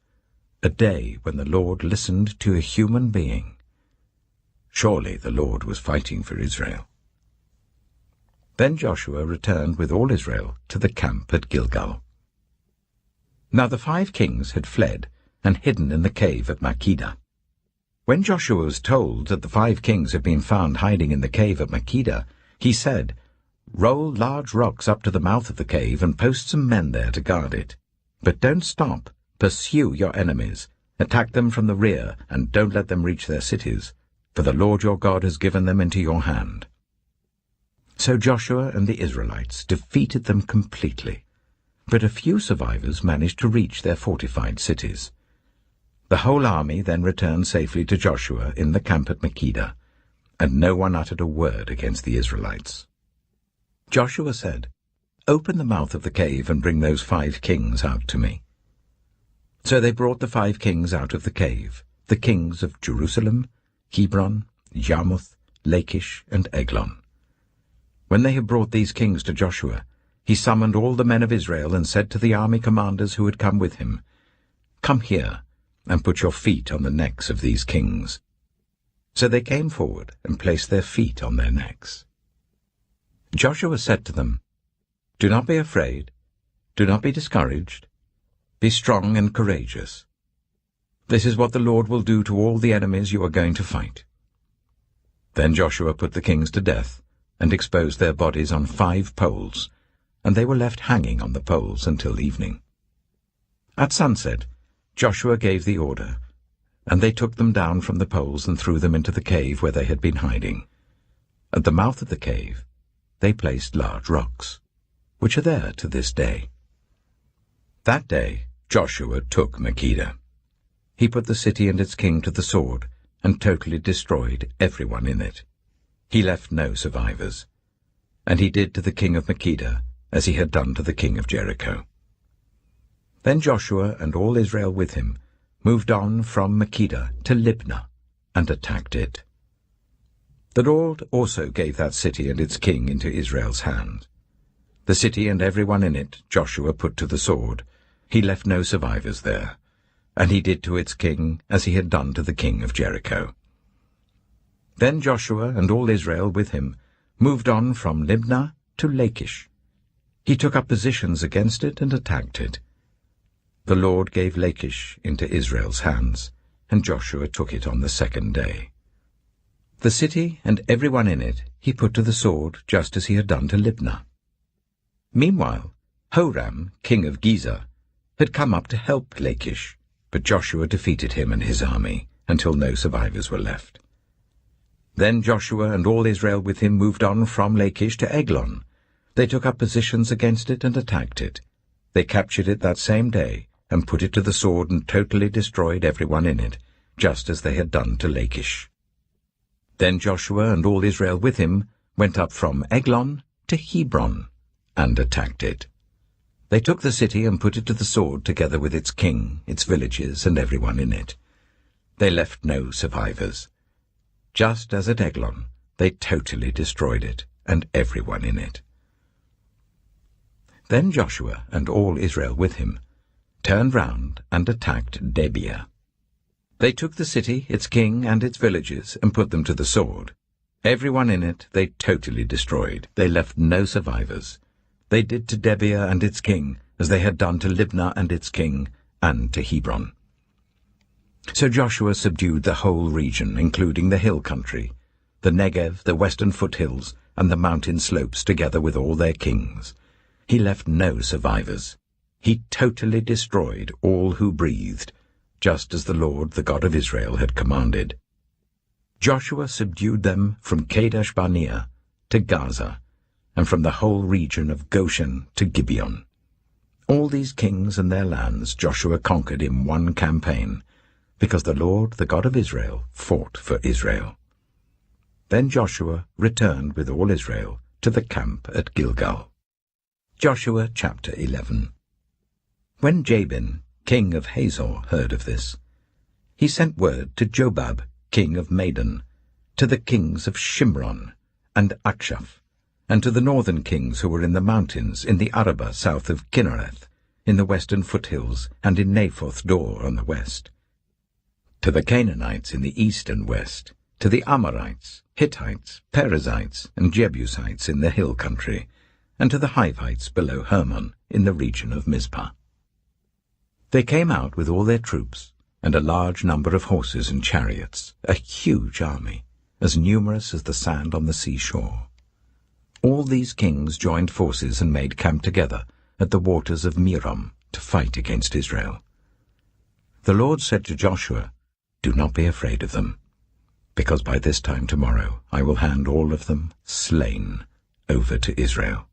Speaker 1: a day when the Lord listened to a human being. Surely the Lord was fighting for Israel. Then Joshua returned with all Israel to the camp at Gilgal. Now the 5 kings had fled and hidden in the cave at Makkedah. When Joshua was told that the 5 kings had been found hiding in the cave at Makkedah, he said, "Roll large rocks up to the mouth of the cave and post some men there to guard it. But don't stop. Pursue your enemies. Attack them from the rear, and don't let them reach their cities, for the Lord your God has given them into your hand." So Joshua and the Israelites defeated them completely, but a few survivors managed to reach their fortified cities. The whole army then returned safely to Joshua in the camp at Makkedah, and no one uttered a word against the Israelites. Joshua said, "Open the mouth of the cave and bring those 5 kings out to me." So they brought the 5 kings out of the cave, the kings of Jerusalem, Hebron, Jarmuth, Lachish, and Eglon. When they had brought these kings to Joshua, he summoned all the men of Israel and said to the army commanders who had come with him, "Come here, and put your feet on the necks of these kings." So they came forward and placed their feet on their necks. Joshua said to them, "Do not be afraid, do not be discouraged. Be strong and courageous. This is what the Lord will do to all the enemies you are going to fight." Then Joshua put the kings to death and exposed their bodies on 5 poles, and they were left hanging on the poles until evening. At sunset, Joshua gave the order, and they took them down from the poles and threw them into the cave where they had been hiding. At the mouth of the cave, they placed large rocks, which are there to this day. That day, Joshua took Makkedah. He put the city and its king to the sword and totally destroyed everyone in it. He left no survivors. And he did to the king of Makkedah as he had done to the king of Jericho. Then Joshua and all Israel with him moved on from Makkedah to Libnah and attacked it. The Lord also gave that city and its king into Israel's hand. The city and everyone in it Joshua put to the sword. He left no survivors there, and he did to its king as he had done to the king of Jericho. Then Joshua and all Israel with him moved on from Libnah to Lachish. He took up positions against it and attacked it. The Lord gave Lachish into Israel's hands, and Joshua took it on the 2nd day. The city and everyone in it he put to the sword, just as he had done to Libnah. Meanwhile, Horam, king of Gezer, had come up to help Lachish, but Joshua defeated him and his army, until no survivors were left. Then Joshua and all Israel with him moved on from Lachish to Eglon, They took up positions against it and attacked it. They captured it that same day and put it to the sword and totally destroyed everyone in it, just as they had done to Lachish. Then Joshua and all Israel with him went up from Eglon to Hebron and attacked it. They took the city and put it to the sword together with its king, its villages, and everyone in it. They left no survivors. Just as at Eglon, they totally destroyed it and everyone in it. Then Joshua and all Israel with him turned round and attacked Debir. They took the city, its king, and its villages, and put them to the sword. Everyone in it they totally destroyed. They left no survivors. They did to Debir and its king as they had done to Libnah and its king, and to Hebron. So Joshua subdued the whole region, including the hill country, the Negev, the western foothills, and the mountain slopes, together with all their kings. He left no survivors. He totally destroyed all who breathed, just as the Lord, the God of Israel, had commanded. Joshua subdued them from Kadesh Barnea to Gaza, and from the whole region of Goshen to Gibeon. All these kings and their lands Joshua conquered in one campaign, because the Lord, the God of Israel, fought for Israel. Then Joshua returned with all Israel to the camp at Gilgal. Joshua chapter 11. When Jabin, king of Hazor, heard of this, he sent word to Jobab, king of Madon, to the kings of Shimron and Akshaph, and to the northern kings who were in the mountains, in the Arabah south of Kinnereth, in the western foothills, and in Naphoth Dor on the west, to the Canaanites in the east and west, to the Amorites, Hittites, Perizzites, and Jebusites in the hill country, and to the Hivites below Hermon in the region of Mizpah. They came out with all their troops, and a large number of horses and chariots, a huge army, as numerous as the sand on the seashore. All these kings joined forces and made camp together at the waters of Merom to fight against Israel. The Lord said to Joshua, "Do not be afraid of them, because by this time tomorrow I will hand all of them, slain, over to Israel.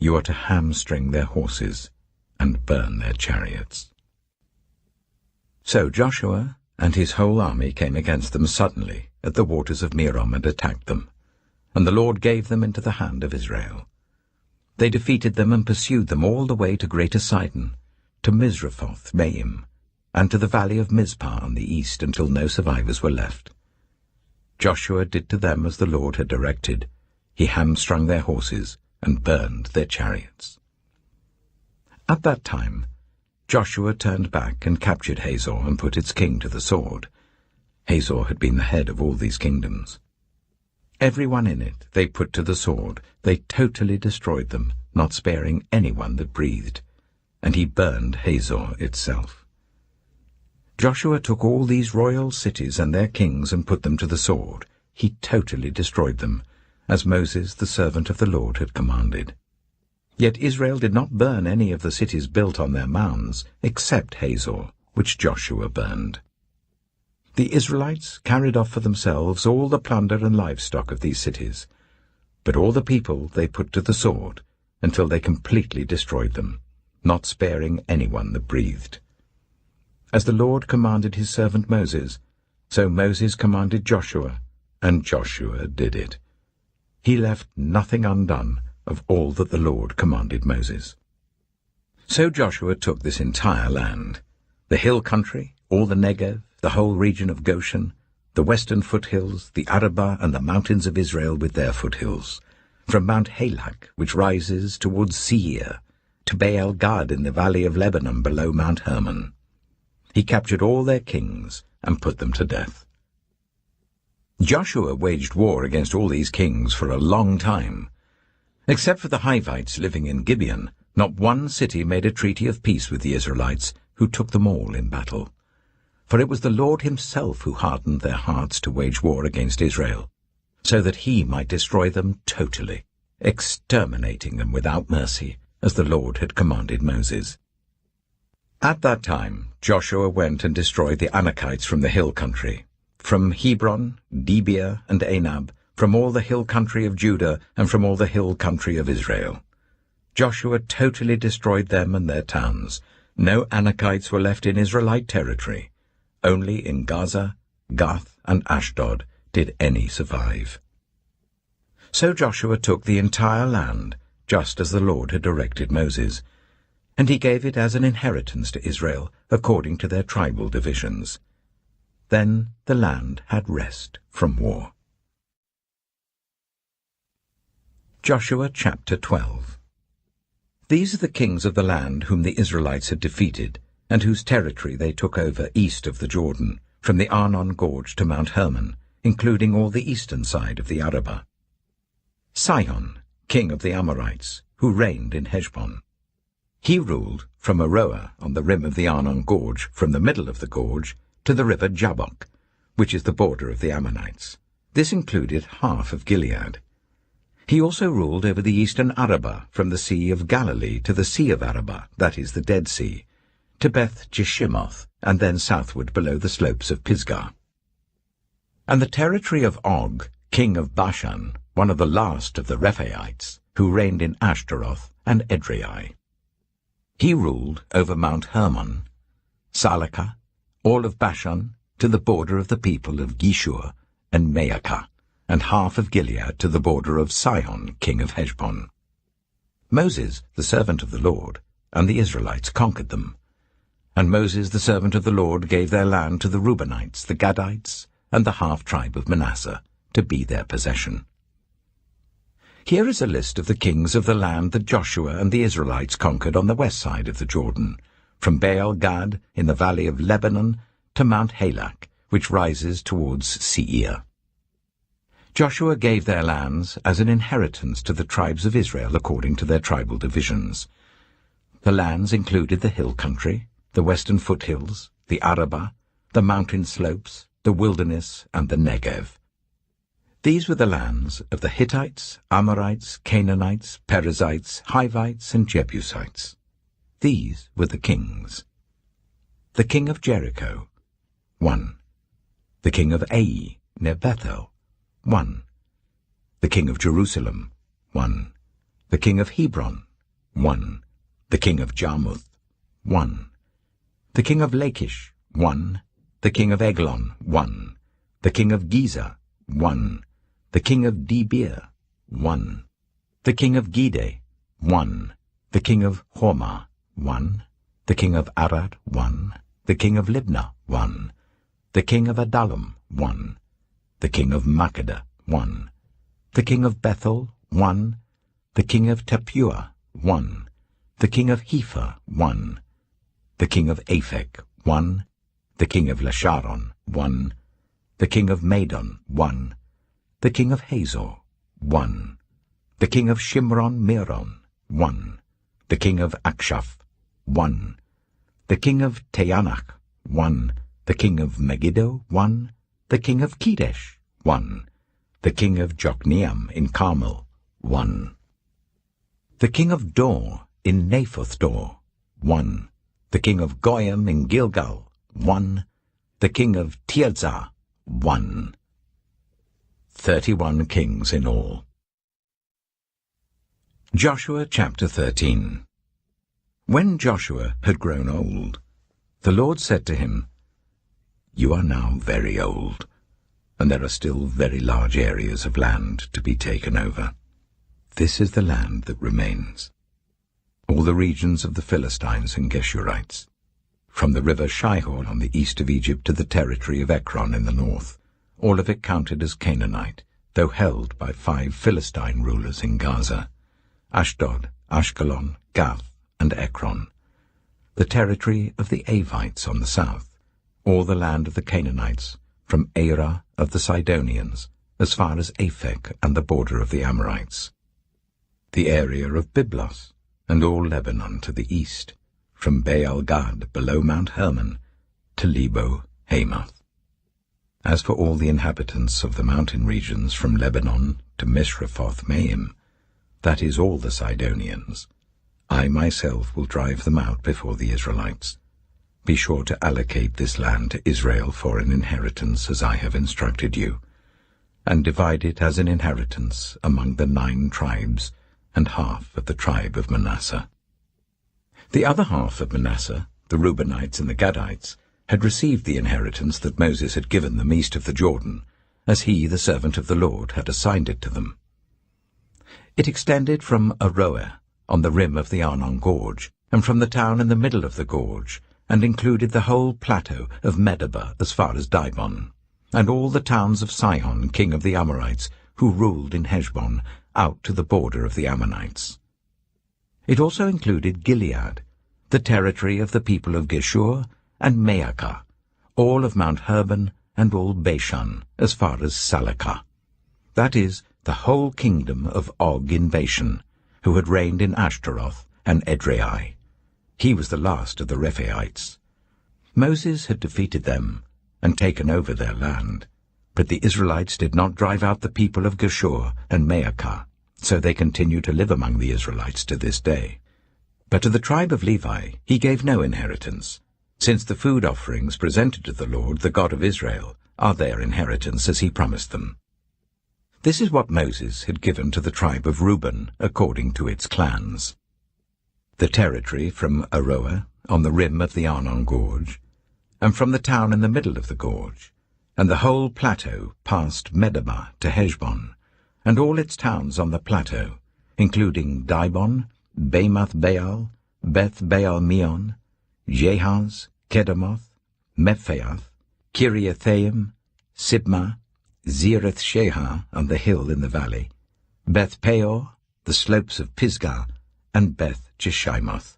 Speaker 1: You are to hamstring their horses and burn their chariots." So Joshua and his whole army came against them suddenly at the waters of Merom and attacked them, and the Lord gave them into the hand of Israel. They defeated them and pursued them all the way to Greater Sidon, to Misrephoth Maim, and to the valley of Mizpah on the east, until no survivors were left. Joshua did to them as the Lord had directed. He hamstrung their horses and burned their chariots. At that time Joshua turned back and captured Hazor and put its king to the sword. Hazor had been the head of all these kingdoms. Everyone in it they put to the sword. They totally destroyed them, not sparing anyone that breathed, and he burned Hazor itself. Joshua took all these royal cities and their kings and put them to the sword. He totally destroyed them, as Moses, the servant of the Lord, had commanded. Yet Israel did not burn any of the cities built on their mounds, except Hazor, which Joshua burned. The Israelites carried off for themselves all the plunder and livestock of these cities, but all the people they put to the sword, until they completely destroyed them, not sparing anyone that breathed. As the Lord commanded his servant Moses, so Moses commanded Joshua, and Joshua did it. He left nothing undone of all that the Lord commanded Moses. So Joshua took this entire land, the hill country, all the Negev, the whole region of Goshen, the western foothills, the Arabah, and the mountains of Israel with their foothills, from Mount Halak, which rises towards Seir, to Baal Gad in the valley of Lebanon below Mount Hermon. He captured all their kings and put them to death. Joshua waged war against all these kings for a long time. Except for the Hivites living in Gibeon, not one city made a treaty of peace with the Israelites, who took them all in battle. For it was the Lord himself who hardened their hearts to wage war against Israel, so that he might destroy them totally, exterminating them without mercy, as the Lord had commanded Moses. At that time Joshua went and destroyed the Anakites from the hill country, from Hebron, Debir, and Anab, from all the hill country of Judah and from all the hill country of Israel. Joshua totally destroyed them and their towns. No Anakites were left in Israelite territory. Only in Gaza, Gath, and Ashdod did any survive. So Joshua took the entire land, just as the Lord had directed Moses, and he gave it as an inheritance to Israel, according to their tribal divisions. Then the land had rest from war. Joshua chapter 12. These are the kings of the land whom the Israelites had defeated, and whose territory they took over east of the Jordan, from the Arnon Gorge to Mount Hermon, including all the eastern side of the Arabah. Sihon, king of the Amorites, who reigned in Heshbon. He ruled from Aroer on the rim of the Arnon Gorge, from the middle of the gorge, to the river Jabbok, which is the border of the Ammonites. This included half of Gilead. He also ruled over the eastern Arabah, from the Sea of Galilee to the Sea of Arabah, that is the Dead Sea, to Beth Jeshimoth, and then southward below the slopes of Pisgah. And the territory of Og, king of Bashan, one of the last of the Rephaites, who reigned in Ashtaroth and Edrei. He ruled over Mount Hermon, Salakah, all of Bashan, to the border of the people of Geshur and Maacah, and half of Gilead to the border of Sihon, king of Heshbon. Moses, the servant of the Lord, and the Israelites conquered them. And Moses, the servant of the Lord, gave their land to the Reubenites, the Gadites, and the half-tribe of Manasseh, to be their possession. Here is a list of the kings of the land that Joshua and the Israelites conquered on the west side of the Jordan, from Baal-Gad in the valley of Lebanon to Mount Halak, which rises towards Seir. Joshua gave their lands as an inheritance to the tribes of Israel according to their tribal divisions. The lands included the hill country, the western foothills, the Arabah, the mountain slopes, the wilderness, and the Negev. These were the lands of the Hittites, Amorites, Canaanites, Perizzites, Hivites, and Jebusites. These were the kings. The king of Jericho, 1. The king of Ai, near Bethel, 1. The king of Jerusalem, 1. The king of Hebron, 1. The king of Jarmuth, 1. The king of Lachish, 1. The king of Eglon, 1. The king of Gezer, 1. The king of Debir, 1. The king of Gede, 1. The king of Hormah, 1. The king of Arad, 1. The king of Libnah, 1. The king of Adullam, 1. The king of Makkedah, 1. The king of Bethel, 1. The king of Tappuah, 1. The king of Hepher, 1. The king of Aphek, 1. The king of Lasharon, 1. The king of Madon, 1. The king of Hazor, 1. The king of Shimron-Meron, 1. The king of Akshaph, 1. The king of Teanach, 1. The king of Megiddo, 1. The king of Kedesh, 1. The king of Jokneam in Carmel, 1. The king of Dor in Naphoth Dor, 1. The king of Goyim in Gilgal, 1. The king of Tirzah, 1. 31 kings in all. Joshua chapter 13. When Joshua had grown old, the Lord said to him, "You are now very old, and there are still very large areas of land to be taken over. This is the land that remains. All the regions of the Philistines and Geshurites, from the river Shihor on the east of Egypt to the territory of Ekron in the north, all of it counted as Canaanite, though held by 5 Philistine rulers in Gaza, Ashdod, Ashkelon, Gath, and Ekron, the territory of the Avites on the south, all the land of the Canaanites, from Arah of the Sidonians, as far as Aphek and the border of the Amorites, the area of Byblos, and all Lebanon to the east, from Baal-Gad below Mount Hermon to Lebo Hamath. As for all the inhabitants of the mountain regions from Lebanon to Mishrephoth-Maim, that is all the Sidonians, I myself will drive them out before the Israelites. Be sure to allocate this land to Israel for an inheritance as I have instructed you. and divide it as an inheritance among the 9 tribes, and half of the tribe of Manasseh. The other half of Manasseh, the Reubenites and the Gadites, had received the inheritance that Moses had given them east of the Jordan, as he, the servant of the Lord, had assigned it to them. It extended from Aroer, on the rim of the Arnon Gorge, and from the town in the middle of the gorge, and included the whole plateau of Medeba as far as Dibon, and all the towns of Sihon, king of the Amorites, who ruled in Heshbon, out to the border of the Ammonites. It also included Gilead, the territory of the people of Geshur, and Maacah, all of Mount Hermon, and all Bashan, as far as Salakah, that is, the whole kingdom of Og in Bashan, who had reigned in Ashtaroth and Edrei. He was the last of the Rephaites. Moses had defeated them and taken over their land, but the Israelites did not drive out the people of Geshur and Maacah, so they continue to live among the Israelites to this day. But to the tribe of Levi he gave no inheritance, since the food offerings presented to the Lord, the God of Israel, are their inheritance as he promised them. This is what Moses had given to the tribe of Reuben according to its clans. The territory from Aroer, on the rim of the Arnon Gorge, and from the town in the middle of the gorge, and the whole plateau past Medeba to Heshbon, and all its towns on the plateau, including Dibon, Bamoth Baal, Beth Baal Meon, Jehaz, Kedemoth, Mephaath, Kiriathaim, Sibmah, Zereth Shehar on the hill in the valley, Beth Peor, the slopes of Pisgah, and Beth Jeshimoth,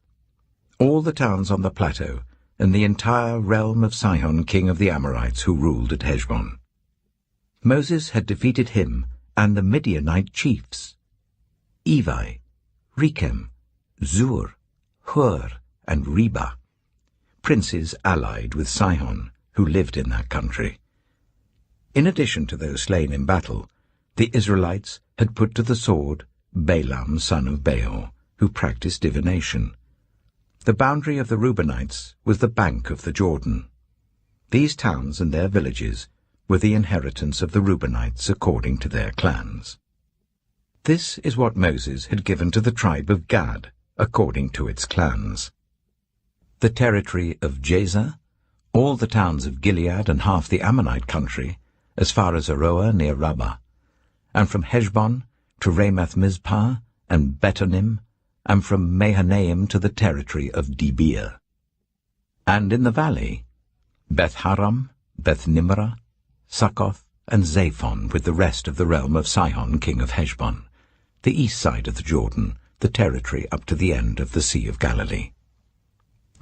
Speaker 1: all the towns on the plateau, and the entire realm of Sihon, king of the Amorites, who ruled at Heshbon. Moses had defeated him and the Midianite chiefs, Evi, Rechem, Zur, Hur, and Reba, princes allied with Sihon, who lived in that country. In addition to those slain in battle, the Israelites had put to the sword Balaam son of Beor, who practiced divination. The boundary of the Reubenites was the bank of the Jordan. These towns and their villages were the inheritance of the Reubenites according to their clans. This is what Moses had given to the tribe of Gad according to its clans. The territory of Jazer, all the towns of Gilead and half the Ammonite country, as far as Aroer near Rabbah, and from Heshbon to Ramath-Mizpah and Betonim, and from Mahanaim to the territory of Debir. And in the valley, Beth-Haram, Beth-Nimrah, Succoth, and Zaphon with the rest of the realm of Sihon, king of Heshbon, the east side of the Jordan, the territory up to the end of the Sea of Galilee.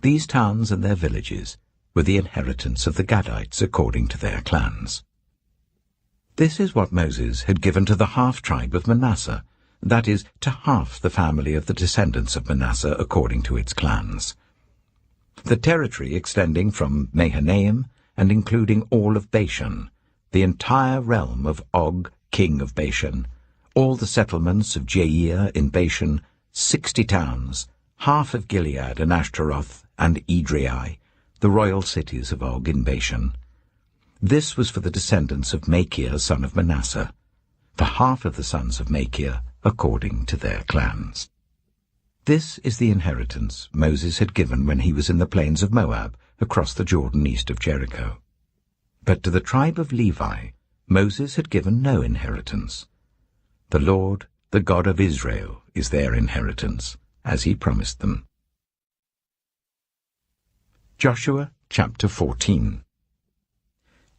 Speaker 1: These towns and their villages were the inheritance of the Gadites according to their clans. This is what Moses had given to the half-tribe of Manasseh, that is, to half the family of the descendants of Manasseh according to its clans. The territory extending from Mahanaim and including all of Bashan, the entire realm of Og, king of Bashan, all the settlements of Jair in Bashan, 60 towns, half of Gilead and Ashtaroth and Edrei, the royal cities of Og in Bashan. This was for the descendants of Machir, son of Manasseh, for half of the sons of Machir, according to their clans. This is the inheritance Moses had given when he was in the plains of Moab, across the Jordan east of Jericho. But to the tribe of Levi, Moses had given no inheritance. The Lord, the God of Israel, is their inheritance, as he promised them. Joshua chapter 14.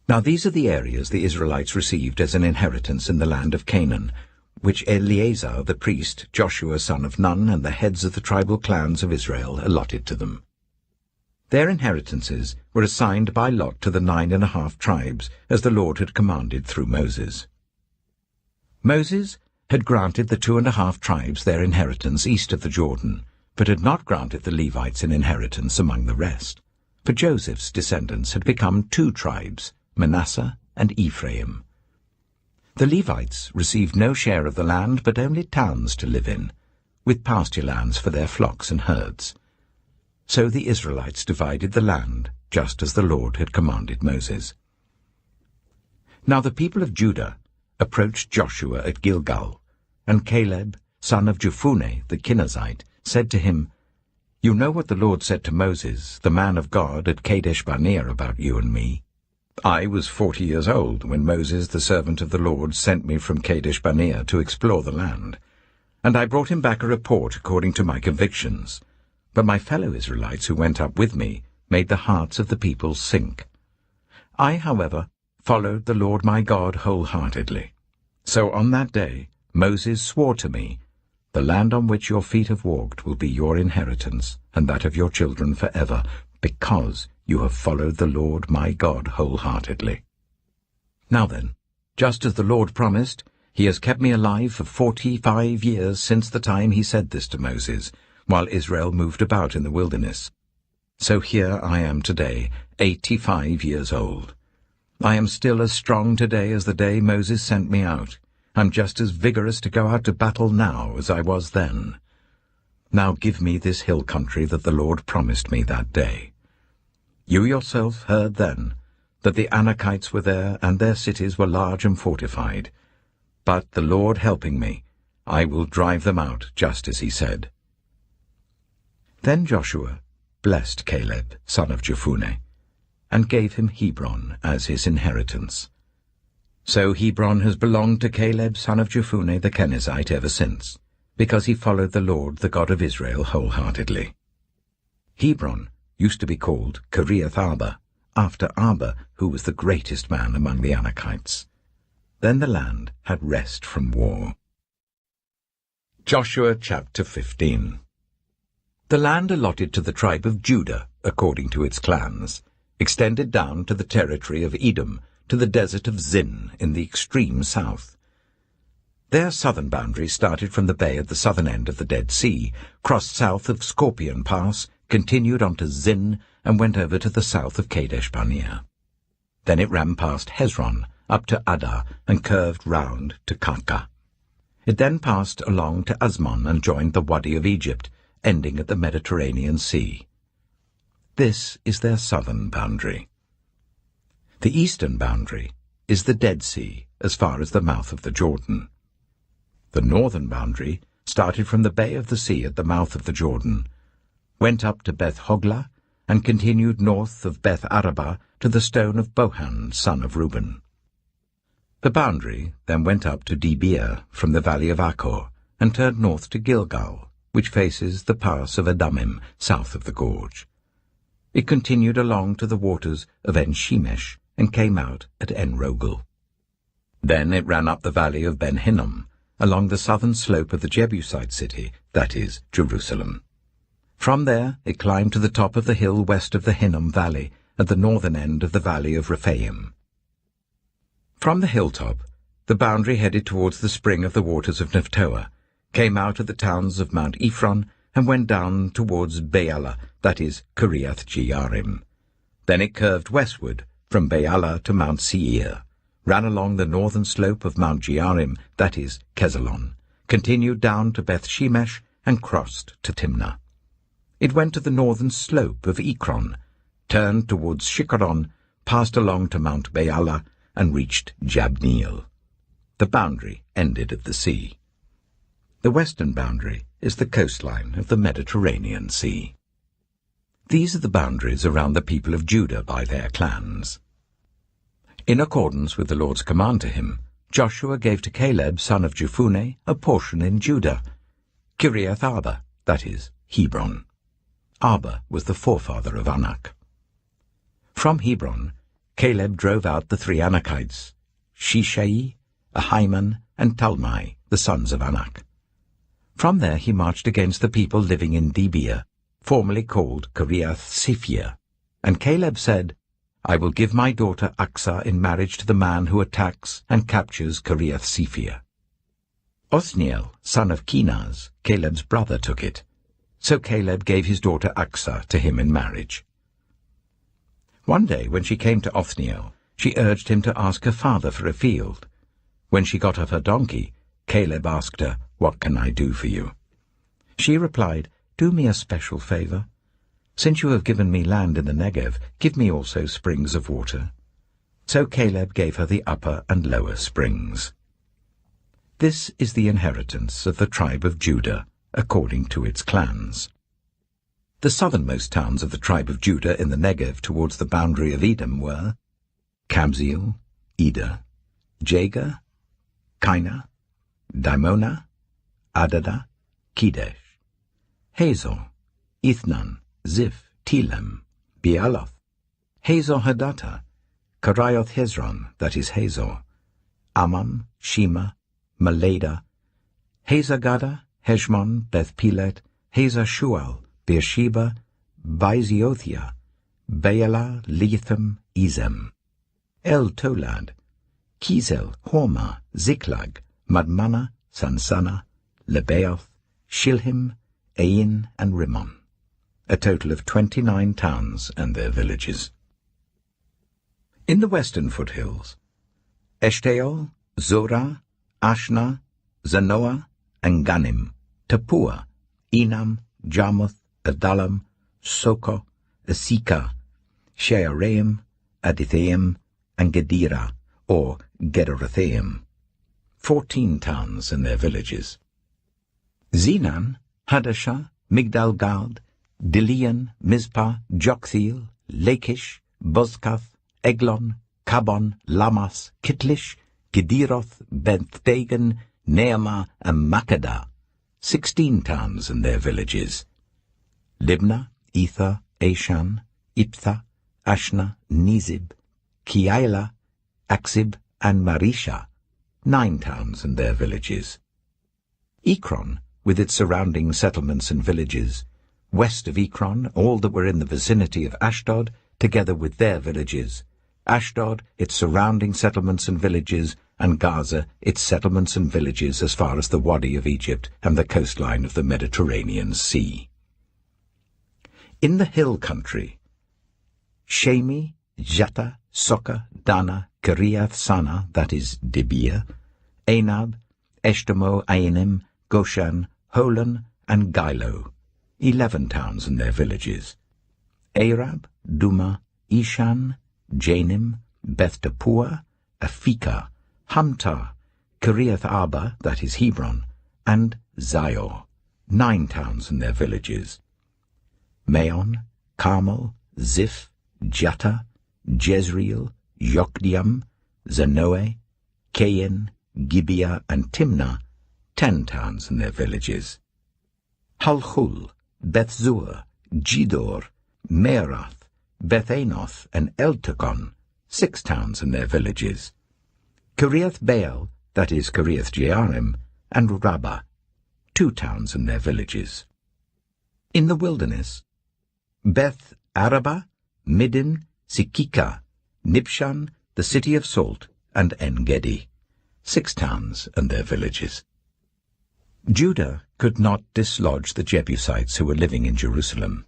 Speaker 1: Now these are the areas the Israelites received as an inheritance in the land of Canaan, which Eleazar the priest, Joshua son of Nun, and the heads of the tribal clans of Israel allotted to them. Their inheritances were assigned by lot to the 9½ tribes, as the Lord had commanded through Moses. Moses had granted the 2½ tribes their inheritance east of the Jordan, but had not granted the Levites an inheritance among the rest, for Joseph's descendants had become 2 tribes, Manasseh and Ephraim. The Levites received no share of the land, but only towns to live in, with pasture lands for their flocks and herds. So the Israelites divided the land, just as the Lord had commanded Moses. Now the people of Judah, approached Joshua at Gilgal, and Caleb, son of Jephunneh the Kenizzite, said to him, "You know what the Lord said to Moses, the man of God, at Kadesh-barnea about you and me. I was 40 years old when Moses, the servant of the Lord, sent me from Kadesh-barnea to explore the land, and I brought him back a report according to my convictions. But my fellow Israelites who went up with me made the hearts of the people sink. I, however, followed the Lord my God wholeheartedly. So on that day Moses swore to me, 'The land on which your feet have walked will be your inheritance, and that of your children forever, because you have followed the Lord my God wholeheartedly.' Now then, just as the Lord promised, he has kept me alive for 45 years since the time he said this to Moses, while Israel moved about in the wilderness. So here I am today, 85 years old. I am still as strong today as the day Moses sent me out. I'm just as vigorous to go out to battle now as I was then. Now give me this hill country that the Lord promised me that day. You yourself heard then that the Anakites were there, and their cities were large and fortified. But the Lord helping me, I will drive them out, just as he said." Then Joshua blessed Caleb, son of Jephunneh, and gave him Hebron as his inheritance. So Hebron has belonged to Caleb, son of Jephunneh the Kenizzite, ever since, because he followed the Lord, the God of Israel, wholeheartedly. Hebron used to be called Kiriath-arba, after Arba, who was the greatest man among the Anakites. Then the land had rest from war. Joshua chapter 15. The land allotted to the tribe of Judah, according to its clans, extended down to the territory of Edom, to the desert of Zin in the extreme south. Their southern boundary started from the bay at the southern end of the Dead Sea, crossed south of Scorpion Pass, continued on to Zin, and went over to the south of Kadesh-barnea. Then it ran past Hezron, up to Adar, and curved round to Karka. It then passed along to Asmon and joined the Wadi of Egypt, ending at the Mediterranean Sea. This is their southern boundary. The eastern boundary is the Dead Sea, as far as the mouth of the Jordan. The northern boundary started from the bay of the sea at the mouth of the Jordan, went up to Beth-hoglah, and continued north of Beth-arabah to the stone of Bohan, son of Reuben. The boundary then went up to Debir from the valley of Achor, and turned north to Gilgal, which faces the pass of Adumim, south of the gorge. It continued along to the waters of En-shemesh, and came out at En-rogel. Then it ran up the valley of Ben-hinnom, along the southern slope of the Jebusite city, that is, Jerusalem. From there it climbed to the top of the hill west of the Hinnom valley, at the northern end of the valley of Rephaim. From the hilltop, the boundary headed towards the spring of the waters of Nephtoah, came out of the towns of Mount Ephron, and went down towards Baalah, that is, Kiriath-jearim. Then it curved westward from Baalah to Mount Seir, ran along the northern slope of Mount Jearim, that is, Kesalon, continued down to Beth-shemesh, and crossed to Timnah. It went to the northern slope of Ekron, turned towards Shikkeron, passed along to Mount Baalah, and reached Jabneel. The boundary ended at the sea. The western boundary is the coastline of the Mediterranean Sea. These are the boundaries around the people of Judah by their clans. In accordance with the Lord's command to him, Joshua gave to Caleb, son of Jephunneh, a portion in Judah, Kiriath-arba, that is, Hebron. Arba was the forefather of Anak. From Hebron, Caleb drove out the 3 Anakites, Shishai, Ahiman, and Talmai, the sons of Anak. From there he marched against the people living in Debir, formerly called Kiriath-sephir, and Caleb said, "I will give my daughter Aksah in marriage to the man who attacks and captures Kiriath-sephir." Othniel, son of Kenaz, Caleb's brother, took it. So Caleb gave his daughter Aksah to him in marriage. One day when she came to Othniel, she urged him to ask her father for a field. When she got off her donkey, Caleb asked her, "What can I do for you?" She replied, "Do me a special favor. Since you have given me land in the Negev, give me also springs of water." So Caleb gave her the upper and lower springs. This is the inheritance of the tribe of Judah, according to its clans. The southernmost towns of the tribe of Judah in the Negev towards the boundary of Edom were Kabzeel, Eder, Jagar, Kaina, Dimona, Adada, Kedesh, Hazor, Ithnan, Ziph, Telem, Bealoth, Hazor Hadattah, Karioth Hezron, that is Hazor, Ammon, Shema, Malada, Hazar-Gada, Heshmon, Beth-Pelet, Hazar-Shual, Beersheba, Baiziothia, Baalah, Letham, Ezem, El-Tolad, Kizel, Hormah, Ziklag, Madmannah, Sansannah, Lebaoth, Shilhim, Ain, and Rimmon, a total of 29 towns and their villages. In the western foothills, Eshtaol, Zorah, Ashna, Zanoah, and Ganim, Tapua, Enam, Jarmuth, Adullam, Soko, Asika, Shearaim, Adithaim, and Gedera, or Gederothaim, 14 towns and their villages. Zenan, Hadashah, Migdal-Gad, Dilian, Mizpah, Joktheel, Lachish, Bozkath, Eglon, Kabon, Lamas, Kitlish, Gederoth, Beth-Dagon, Neamah, and Makkedah, 16 towns and their villages. Libnah, Ether, Ashan, Iptha, Ashna, Nizib, Keilah, Aksib, and Marisha, 9 towns and their villages. Ekron, with its surrounding settlements and villages, west of Ekron, all that were in the vicinity of Ashdod, together with their villages, Ashdod, its surrounding settlements and villages, and Gaza, its settlements and villages as far as the Wadi of Egypt and the coastline of the Mediterranean Sea. In the hill country, Shemi, Jatta, Soka, Dana, Kiriath Sana, that is Dibir, Anab, Eshtemo, Ainim, Goshan, Holon, and Gilo, 11 towns and their villages. Arab, Duma, Ishan, Janim, Beth-Tapua, Afika, Hamtar, Kiriath Arba, that is Hebron, and Zior, 9 towns and their villages. Maon, Carmel, Ziph, Jatta, Jezreel, Yokdeam, Zanoah, Kain, Gibeah, and Timnah, 10 towns and their villages. Halchul, Beth-zur, Gidor, Meerath, Beth-Anoth, and Eltekon, 6 towns and their villages. Kiriath Baal, that is Kiriath Jearim, and Rabbah, 2 towns and their villages. In the wilderness, Beth Araba, Middin, Sikika, Nibshan, the city of salt, and En-Gedi, 6 towns and their villages. Judah could not dislodge the Jebusites who were living in Jerusalem.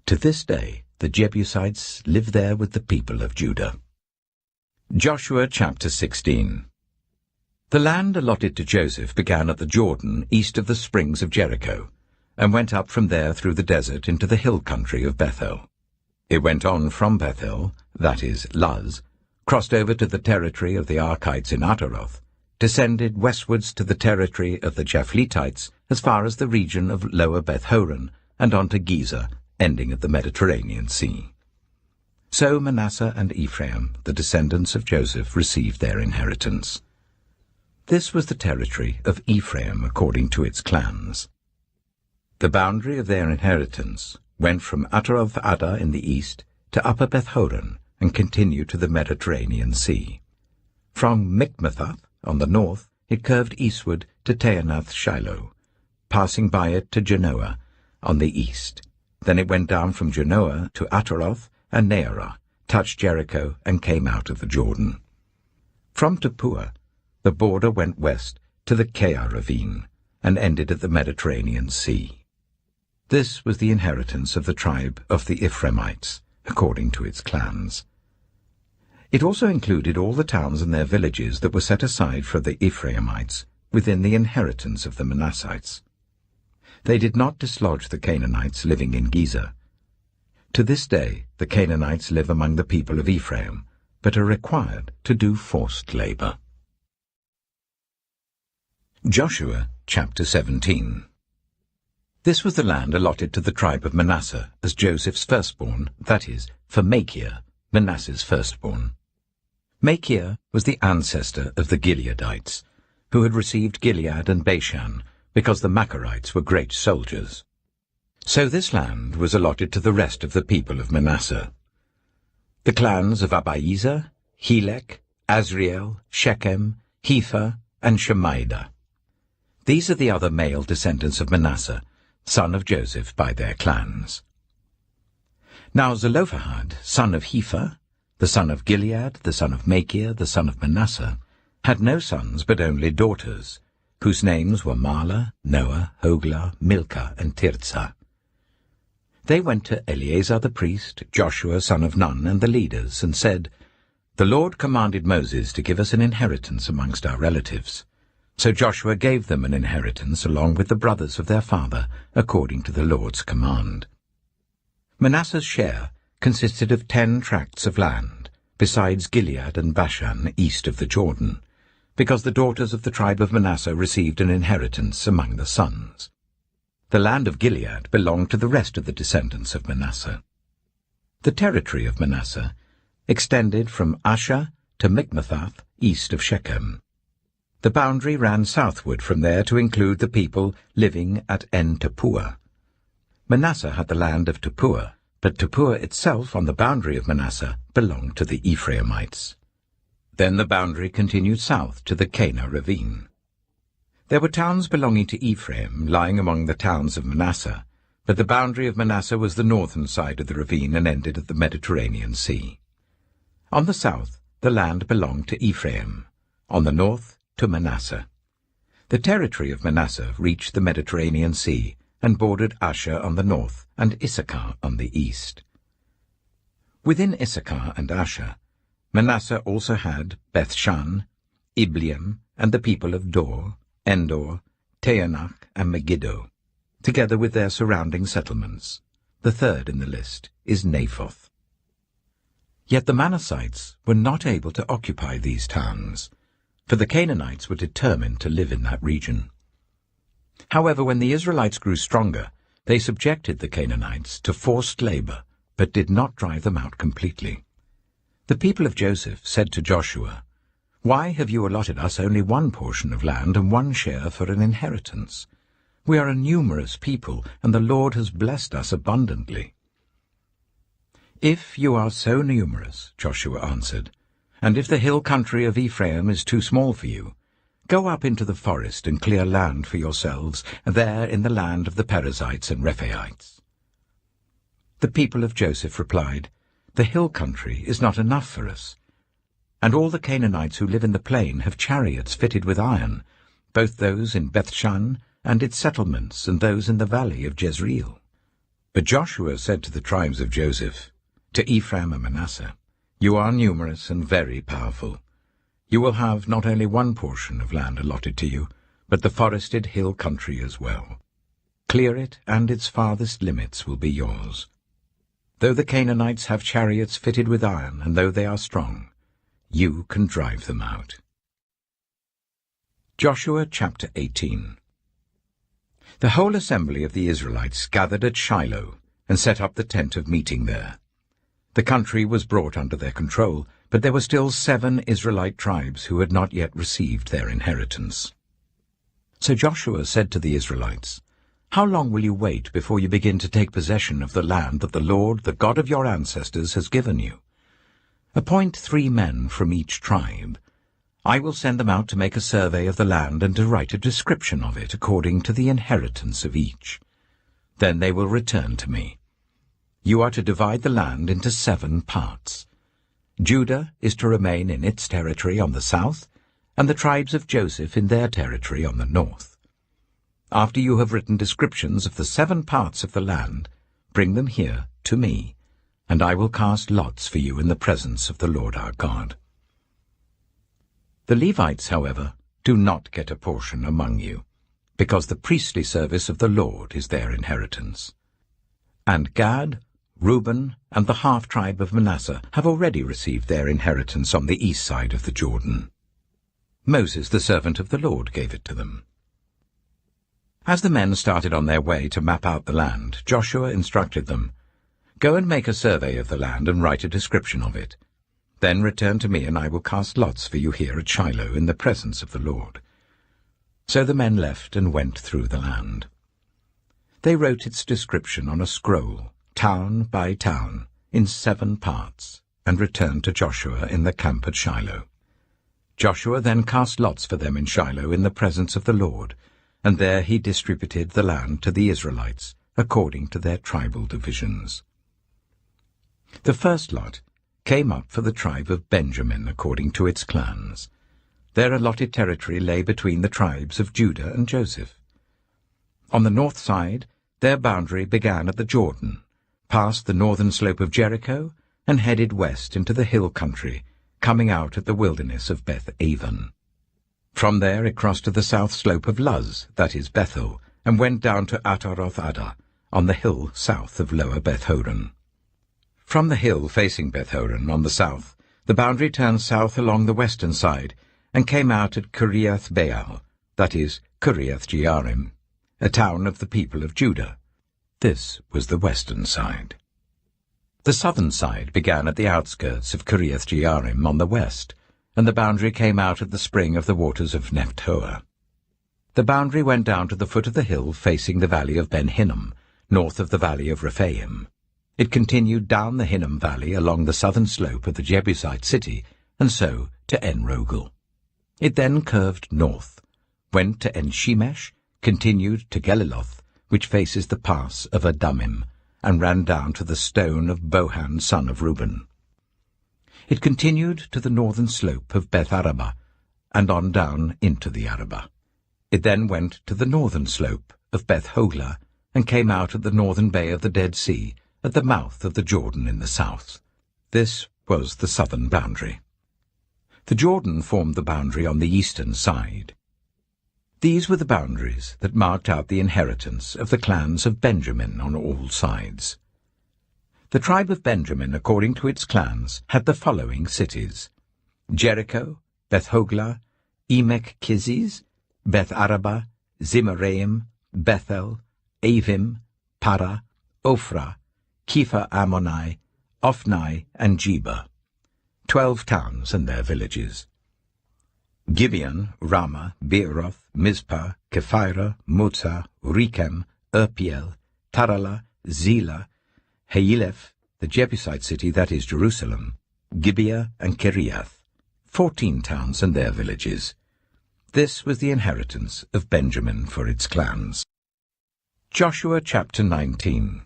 Speaker 1: To this day, the Jebusites live there with the people of Judah. Joshua chapter 16. The land allotted to Joseph began at the Jordan east of the springs of Jericho, and went up from there through the desert into the hill country of Bethel. It went on from Bethel, that is, Luz, crossed over to the territory of the Archites in Ataroth, descended westwards to the territory of the Japhletites as far as the region of Lower Beth-horon, and on to Gezer, ending at the Mediterranean Sea. So Manasseh and Ephraim, the descendants of Joseph, received their inheritance. This was the territory of Ephraim according to its clans. The boundary of their inheritance went from Ataroth-Addar in the east to Upper Beth-horon and continued to the Mediterranean Sea. From Mikmethath on the north it curved eastward to Taanath-Shiloh, passing by it to Genoa on the east. Then it went down from Genoa to Ataroth and Nearah, touched Jericho, and came out of the Jordan. From Tapua the border went west to the Keah ravine and ended at the Mediterranean Sea. This was the inheritance of the tribe of the Ephraimites, according to its clans. It also included all the towns and their villages that were set aside for the Ephraimites within the inheritance of the Manassites. They did not dislodge the Canaanites living in Gezer. To this day the Canaanites live among the people of Ephraim, but are required to do forced labor. Joshua chapter 17. This was the land allotted to the tribe of Manasseh as Joseph's firstborn, that is, for Machir, Manasseh's firstborn. Machir was the ancestor of the Gileadites, who had received Gilead and Bashan, because the Macharites were great soldiers. So this land was allotted to the rest of the people of Manasseh. The clans of Abiezer, Helek, Azriel, Shechem, Hepher, and Shemaiah. These are the other male descendants of Manasseh, son of Joseph by their clans. Now Zelophehad, son of Hepher, the son of Gilead, the son of Machir, the son of Manasseh, had no sons but only daughters, whose names were Mahlah, Noah, Hoglah, Milcah, and Tirzah. They went to Eleazar the priest, Joshua son of Nun, and the leaders, and said, "The Lord commanded Moses to give us an inheritance amongst our relatives." So Joshua gave them an inheritance along with the brothers of their father, according to the Lord's command. Manasseh's share consisted of 10 tracts of land, besides Gilead and Bashan east of the Jordan, because the daughters of the tribe of Manasseh received an inheritance among the sons. The land of Gilead belonged to the rest of the descendants of Manasseh. The territory of Manasseh extended from Asher to Michmethath east of Shechem. The boundary ran southward from there to include the people living at En-Tappuah. Manasseh had the land of Tappuah, but Tappuah itself on the boundary of Manasseh belonged to the Ephraimites. Then the boundary continued south to the Cana ravine. There were towns belonging to Ephraim lying among the towns of Manasseh, but the boundary of Manasseh was the northern side of the ravine and ended at the Mediterranean Sea. On the south, the land belonged to Ephraim, on the north to Manasseh. The territory of Manasseh reached the Mediterranean Sea and bordered Asher on the north and Issachar on the east. Within Issachar and Asher, Manasseh also had Bethshan, Ibleam, and the people of Dor, Endor, Taanach, and Megiddo, together with their surrounding settlements. The third in the list is Naphoth. Yet the Manassites were not able to occupy these towns, for the Canaanites were determined to live in that region. However, when the Israelites grew stronger, they subjected the Canaanites to forced labor, but did not drive them out completely. The people of Joseph said to Joshua, "Why have you allotted us only one portion of land and one share for an inheritance? We are a numerous people, and the Lord has blessed us abundantly." "If you are so numerous," Joshua answered, "and if the hill country of Ephraim is too small for you, go up into the forest and clear land for yourselves there in the land of the Perizzites and Rephaites." The people of Joseph replied, "The hill country is not enough for us, and all the Canaanites who live in the plain have chariots fitted with iron, both those in Bethshan and its settlements and those in the valley of Jezreel." But Joshua said to the tribes of Joseph, to Ephraim and Manasseh, "You are numerous and very powerful. You will have not only one portion of land allotted to you, but the forested hill country as well. Clear it, and its farthest limits will be yours. Though the Canaanites have chariots fitted with iron, and though they are strong, you can drive them out." Joshua chapter 18. The whole assembly of the Israelites gathered at Shiloh and set up the tent of meeting there. The country was brought under their control, but there were still 7 Israelite tribes who had not yet received their inheritance. So Joshua said to the Israelites, "How long will you wait before you begin to take possession of the land that the Lord, the God of your ancestors, has given you? Appoint 3 men from each tribe. I will send them out to make a survey of the land and to write a description of it according to the inheritance of each. Then they will return to me. You are to divide the land into 7 parts. Judah is to remain in its territory on the south, and the tribes of Joseph in their territory on the north. After you have written descriptions of the 7 parts of the land, bring them here to me, and I will cast lots for you in the presence of the Lord our God. The Levites, however, do not get a portion among you, because the priestly service of the Lord is their inheritance. And Gad, Reuben, and the half-tribe of Manasseh have already received their inheritance on the east side of the Jordan. Moses, the servant of the Lord, gave it to them. As the men started on their way to map out the land, Joshua instructed them, "Go and make a survey of the land and write a description of it. Then return to me, and I will cast lots for you here at Shiloh in the presence of the Lord." So the men left and went through the land. They wrote its description on a scroll, town by town, in 7 parts, and returned to Joshua in the camp at Shiloh. Joshua then cast lots for them in Shiloh in the presence of the Lord, and there he distributed the land to the Israelites, according to their tribal divisions. The first lot came up for the tribe of Benjamin according to its clans. Their allotted territory lay between the tribes of Judah and Joseph. On the north side, their boundary began at the Jordan, passed the northern slope of Jericho, and headed west into the hill country, coming out at the wilderness of Beth-aven. From there it crossed to the south slope of Luz, that is Bethel, and went down to Ataroth-Adar, on the hill south of Lower Beth-horon. From the hill facing Beth-horon on the south, the boundary turned south along the western side, and came out at Kiriath-Baal, that is Kiriath-Jearim, a town of the people of Judah. This was the western side. The southern side began at the outskirts of Kiriath-Jearim on the west, and the boundary came out at the spring of the waters of Nephtoah. The boundary went down to the foot of the hill facing the valley of Ben Hinnom, north of the valley of Rephaim. It continued down the Hinnom valley along the southern slope of the Jebusite city, and so to En-Rogel. It then curved north, went to En-Shemesh, continued to Geliloth, which faces the pass of Adumim, and ran down to the stone of Bohan son of Reuben. It continued to the northern slope of Beth-Arabah, and on down into the Arabah. It then went to the northern slope of Beth-Hoglah, and came out at the northern bay of the Dead Sea, at the mouth of the Jordan in the south. This was the southern boundary. The Jordan formed the boundary on the eastern side. These were the boundaries that marked out the inheritance of the clans of Benjamin on all sides. The tribe of Benjamin, according to its clans, had the following cities: Jericho, Beth-Hoglah, Emek-Keziz, Beth-Arabah, Zimraim, Bethel, Avim, Para, Ophrah, Kepha-Ammoni, Ophni, and Geba, 12 towns and their villages. Gibeon, Ramah, Beeroth, Mizpah, Kephirah, Motzah, Rechem, Urpiel, Tarala, Zelah, Haeleph, the Jebusite city, that is Jerusalem, Gibeah and Kiriath, 14 towns and their villages. This was the inheritance of Benjamin for its clans. Joshua chapter 19.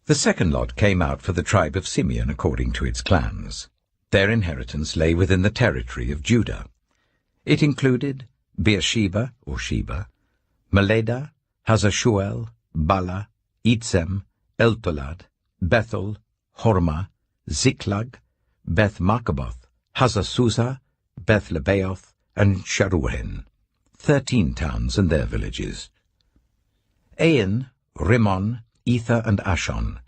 Speaker 1: The second lot came out for the tribe of Simeon according to its clans. Their inheritance lay within the territory of Judah. It included Beersheba, or Sheba, Meleda, Hazashuel, Bala, Itzem, Eltolad, Bethel, Hormah, Ziklag, Beth-Marcaboth, Hazasusa, Beth-Lebaoth, and Sharuhen, 13 towns and their villages. Ain, Rimmon, Ether, and Ashon,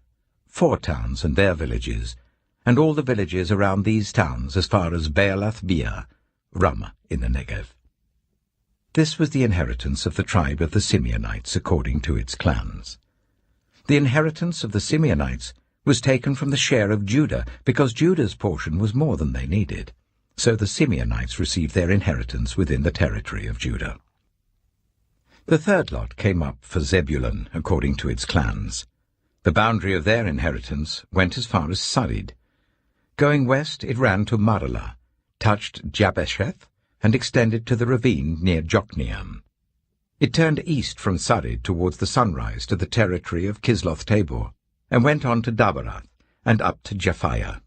Speaker 1: 4 towns and their villages, and all the villages around these towns as far as Baalath-Beer, Ramah in the Negev. This was the inheritance of the tribe of the Simeonites according to its clans. The inheritance of the Simeonites was taken from the share of Judah, because Judah's portion was more than they needed. So the Simeonites received their inheritance within the territory of Judah. The third lot came up for Zebulun according to its clans. The boundary of their inheritance went as far as Sarid. Going west, it ran to Maralah, touched Jabesheth, and extended to the ravine near Jokneam. It turned east from Sarid towards the sunrise to the territory of Kisloth-Tabor, and went on to Dabarath, and up to Japhiah.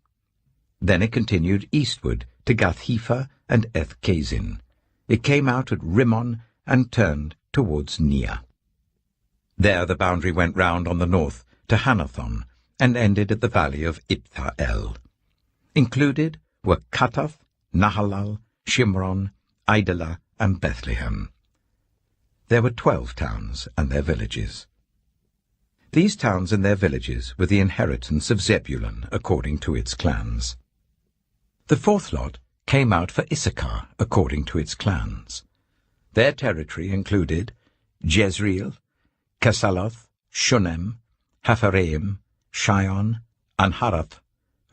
Speaker 1: Then it continued eastward to Gath-Hepher and Eth-Kazin. It came out at Rimmon and turned towards Nia. There the boundary went round on the north to Hanathon, and ended at the valley of Iptha-El. Included were Katath, Nahalal, Shimron, Idalah, and Bethlehem. There were 12 towns and their villages. These towns and their villages were the inheritance of Zebulun according to its clans. The fourth lot came out for Issachar according to its clans. Their territory included Jezreel, Kesaloth, Shunem, Hapharaim, Shion, Anharath,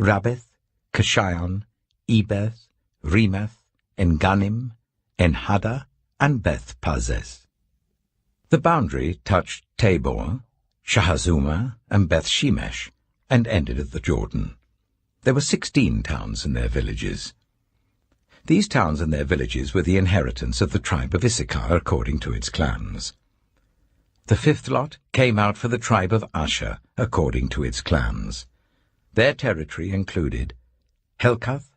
Speaker 1: Rabbith, Kishion, Ebeth, Remeth, Enganim, Enhada, and Beth Pazes. The boundary touched Tabor, Shahazuma, and Beth Shemesh, and ended at the Jordan. There were 16 towns and their villages. These towns and their villages were the inheritance of the tribe of Issachar according to its clans. The fifth lot came out for the tribe of Asher according to its clans. Their territory included Helkath,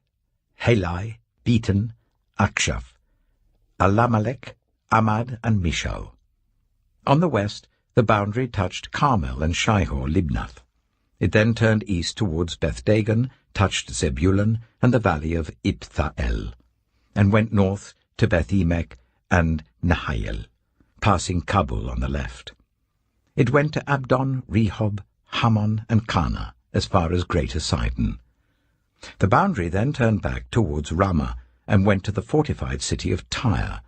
Speaker 1: Helai, Beaton, Akshaph, Alamelech, Amad, and Mishal. On the west, the boundary touched Carmel and Shihor-Libnath. It then turned east towards Beth-Dagon, touched Zebulun and the valley of Ipthael, and went north to Beth-Emek and Nahiel, passing Kabul on the left. It went to Abdon, Rehob, Hammon, and Kana, as far as Greater Sidon. The boundary then turned back towards Ramah and went to the fortified city of Tyre,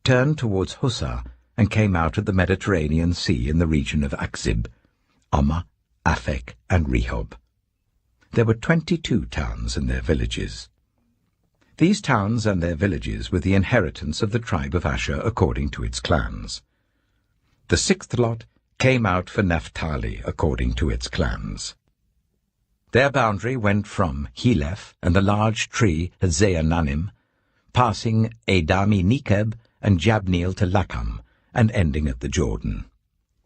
Speaker 1: turned towards Hussah, and came out at the Mediterranean Sea in the region of Akzib, Ammah, Aphek, and Rehob. There were 22 towns and their villages. These towns and their villages were the inheritance of the tribe of Asher according to its clans. The sixth lot came out for Naphtali according to its clans. Their boundary went from Heleph and the large tree at Zeananim, passing Adami Nekeb and Jabneel to Lakam, and ending at the Jordan.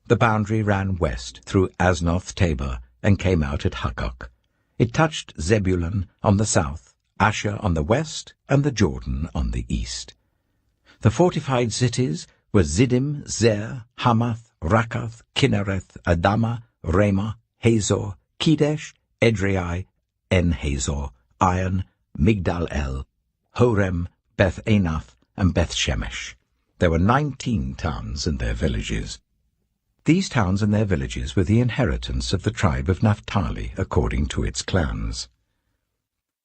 Speaker 1: The boundary ran west through Aznoth Tabor and came out at Hukkok. It touched Zebulun on the south, Asher on the west, and the Jordan on the east. The fortified cities were Ziddim, Zer, Hamath, Rakath, Kinnereth, Adama, Ramah, Hazor, Kedesh, Edrei, En-Hazor, Iron, Migdal-El, Horem, Beth-Anath, and Beth-Shemesh. There were 19 towns and their villages. These towns and their villages were the inheritance of the tribe of Naphtali according to its clans.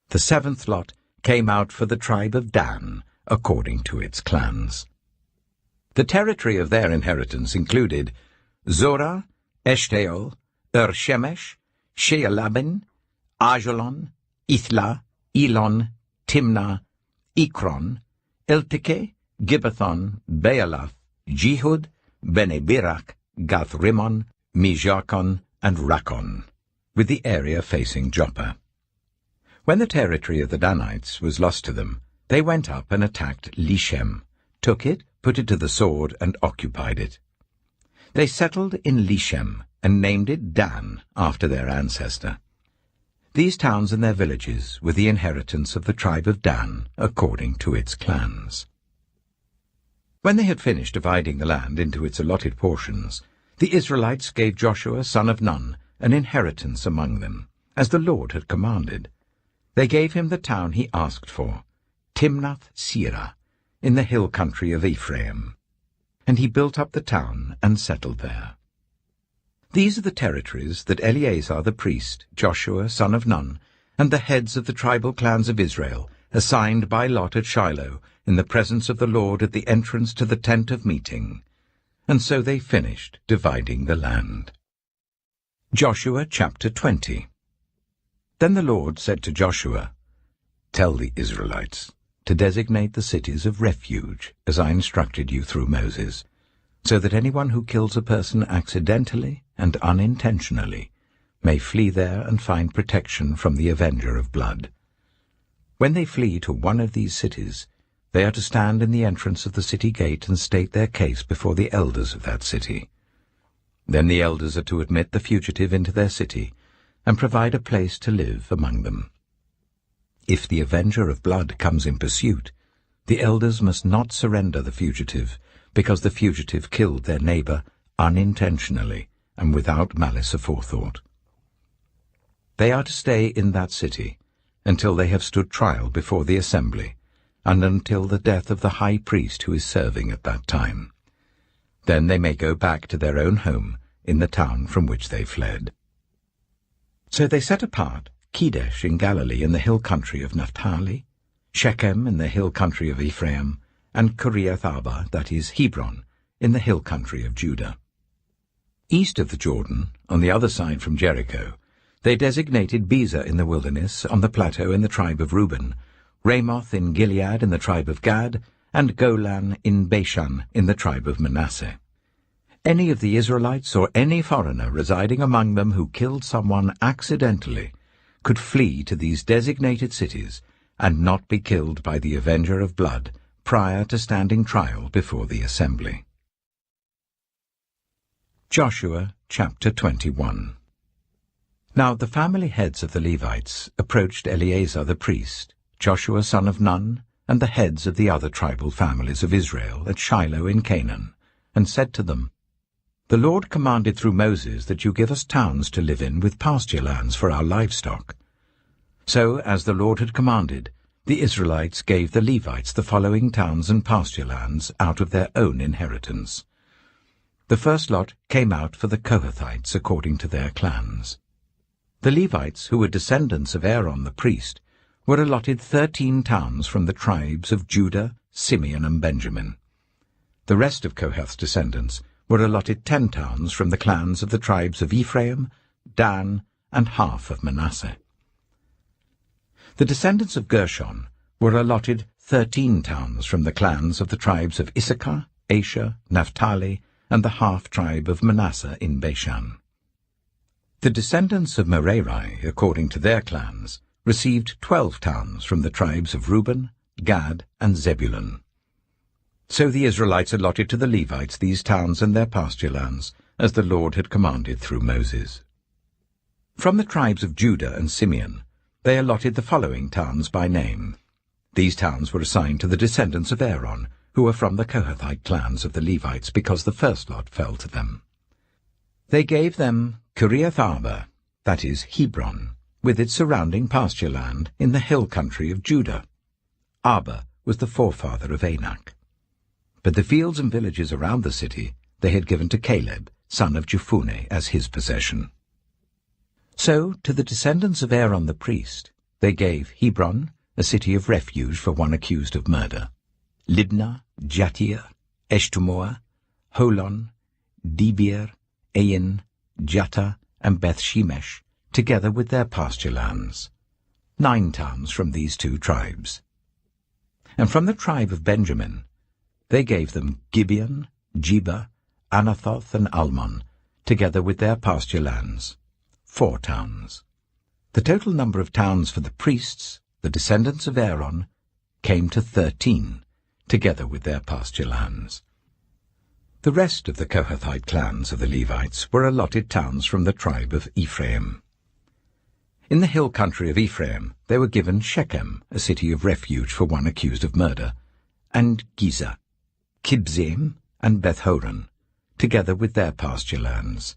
Speaker 1: The seventh lot came out for the tribe of Dan according to its clans. The territory of their inheritance included Zorah, Eshtaol, Shemesh, Shealabin, Ajalon, Ithla, Elon, Timnah, Ekron, Elteke, Gibbethon, Baalath, Jehud, Bene-Berak, Gath-Rimmon, Mijakon, and Rakon, with the area facing Joppa. When the territory of the Danites was lost to them, they went up and attacked Lishem, took it, put it to the sword, and occupied it. They settled in Lishem and named it Dan after their ancestor. These towns and their villages were the inheritance of the tribe of Dan according to its clans. When they had finished dividing the land into its allotted portions, the Israelites gave Joshua son of Nun an inheritance among them, as the Lord had commanded. They gave him the town he asked for, Timnath-Serah, in the hill country of Ephraim, and he built up the town and settled there. These are the territories that Eleazar the priest, Joshua son of Nun, and the heads of the tribal clans of Israel assigned by lot at Shiloh in the presence of the Lord at the entrance to the tent of meeting. And so they finished dividing the land. Joshua chapter 20. Then the Lord said to Joshua, "Tell the Israelites to designate the cities of refuge, as I instructed you through Moses, so that anyone who kills a person accidentally and unintentionally may flee there and find protection from the avenger of blood. When they flee to one of these cities, they are to stand in the entrance of the city gate and state their case before the elders of that city. Then the elders are to admit the fugitive into their city and provide a place to live among them. If the avenger of blood comes in pursuit, the elders must not surrender the fugitive, because the fugitive killed their neighbor unintentionally and without malice aforethought. They are to stay in that city until they have stood trial before the assembly, and until the death of the high priest who is serving at that time. Then they may go back to their own home in the town from which they fled." So they set apart Kedesh in Galilee in the hill country of Naphtali, Shechem in the hill country of Ephraim, and Kiriath Arba, that is Hebron, in the hill country of Judah. East of the Jordan, on the other side from Jericho, they designated Bezer in the wilderness on the plateau in the tribe of Reuben, Ramoth in Gilead in the tribe of Gad, and Golan in Bashan in the tribe of Manasseh. Any of the Israelites or any foreigner residing among them who killed someone accidentally could flee to these designated cities and not be killed by the avenger of blood prior to standing trial before the assembly. Joshua chapter 21. Now the family heads of the Levites approached Eleazar the priest, Joshua son of Nun, and the heads of the other tribal families of Israel at Shiloh in Canaan, and said to them, The Lord commanded through Moses that you give us towns to live in with pasture lands for our livestock. So, as the Lord had commanded, the Israelites gave the Levites the following towns and pasture lands out of their own inheritance. The first lot came out for the Kohathites according to their clans. The Levites, who were descendants of Aaron the priest, were allotted 13 towns from the tribes of Judah, Simeon, and Benjamin. The rest of Kohath's descendants were allotted 10 towns from the clans of the tribes of Ephraim, Dan, and half of Manasseh. The descendants of Gershon were allotted 13 towns from the clans of the tribes of Issachar, Asher, Naphtali, and the half-tribe of Manasseh in Bashan. The descendants of Merari, according to their clans, received 12 towns from the tribes of Reuben, Gad, and Zebulun. So the Israelites allotted to the Levites these towns and their pasture lands, as the Lord had commanded through Moses. From the tribes of Judah and Simeon, they allotted the following towns by name. These towns were assigned to the descendants of Aaron, who were from the Kohathite clans of the Levites, because the first lot fell to them. They gave them Kiriath-arba, that is, Hebron, with its surrounding pasture land in the hill country of Judah. Arba was the forefather of Anak. But the fields and villages around the city they had given to Caleb, son of Jephunneh, as his possession. So, to the descendants of Aaron the priest, they gave Hebron, a city of refuge for one accused of murder, Libnah, Jattir, Eshtemoa, Holon, Debir, Ain, Jatta, and Beth-shemesh, together with their pasture lands. 9 towns from these 2 tribes. And from the tribe of Benjamin, they gave them Gibeon, Jeba, Anathoth, and Almon, together with their pasture lands. 4 towns. The total number of towns for the priests, the descendants of Aaron, came to 13, together with their pasture lands. The rest of the Kohathite clans of the Levites were allotted towns from the tribe of Ephraim. In the hill country of Ephraim they were given Shechem, a city of refuge for one accused of murder, and Giza, Kibzaim, and Beth-horon, together with their pasture lands.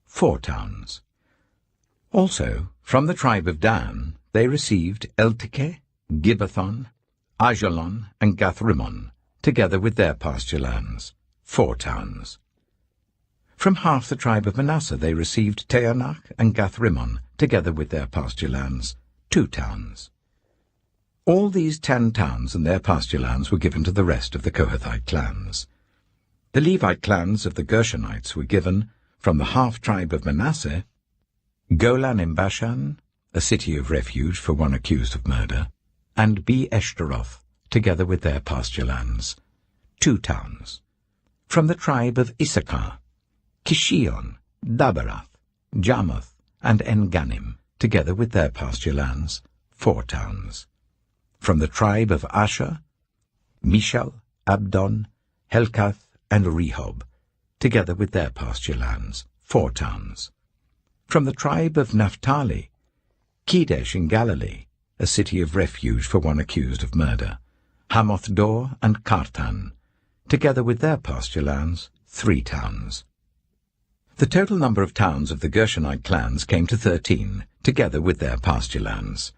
Speaker 1: 4 towns. Also, from the tribe of Dan, they received Eltekeh, Gibbethon, Ajalon, and Gath-rimmon, together with their pasture lands. 4 towns. From half the tribe of Manasseh they received Taanach and Gath-rimmon, together with their pasture lands. 2 towns. All these 10 towns and their pasture lands were given to the rest of the Kohathite clans. The Levite clans of the Gershonites were given, from the half-tribe of Manasseh, Golan in Bashan, a city of refuge for one accused of murder, and Be-eshtaroth, together with their pasture lands. 2 towns. From the tribe of Issachar, Kishion, Daberath, Jarmuth, and En-gannim, together with their pasture lands. 4 towns. From the tribe of Asher, Mishal, Abdon, Helkath, and Rehob, together with their pasture lands. 4 towns. From the tribe of Naphtali, Kedesh in Galilee, a city of refuge for one accused of murder, Hamoth-dor and Kartan, together with their pasture lands. 3 towns. The total number of towns of the Gershonite clans came to 13, together with their pasture lands.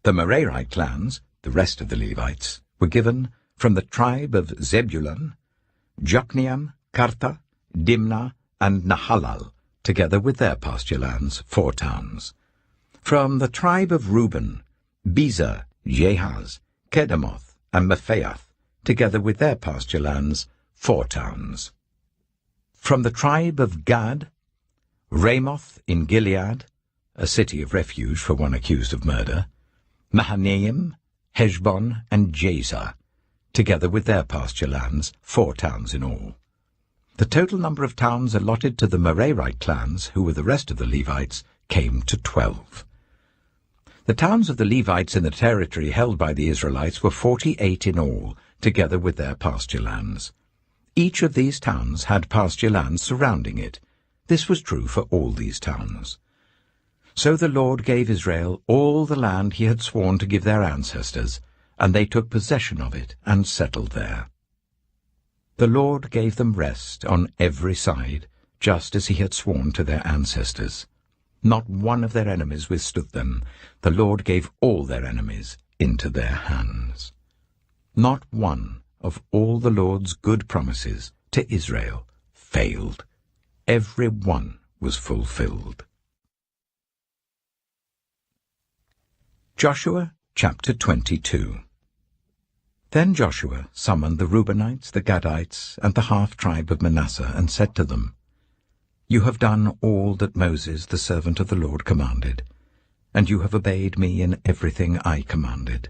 Speaker 1: The Merarite clans, the rest of the Levites, were given from the tribe of Zebulun, Jokneam, Karta, Dimnah, and Nahalal, together with their pasture lands. 4 towns. From the tribe of Reuben, Bezer, Jehaz, Kedemoth, and Mephaath, together with their pasture lands. 4 towns. From the tribe of Gad, Ramoth in Gilead, a city of refuge for one accused of murder, Mahanaim, Heshbon, and Jazer, together with their pasture lands, 4 towns in all. The total number of towns allotted to the Merarite clans, who were the rest of the Levites, came to 12. The towns of the Levites in the territory held by the Israelites were 48 in all, together with their pasture lands. Each of these towns had pasture lands surrounding it. This was true for all these towns. So the Lord gave Israel all the land he had sworn to give their ancestors, and they took possession of it and settled there. The Lord gave them rest on every side, just as he had sworn to their ancestors. Not one of their enemies withstood them. The Lord gave all their enemies into their hands. Not one of all the Lord's good promises to Israel failed. Every one was fulfilled. Joshua chapter 22. Then Joshua summoned the Reubenites, the Gadites, and the half-tribe of Manasseh, and said to them, You have done all that Moses, the servant of the Lord, commanded, and you have obeyed me in everything I commanded.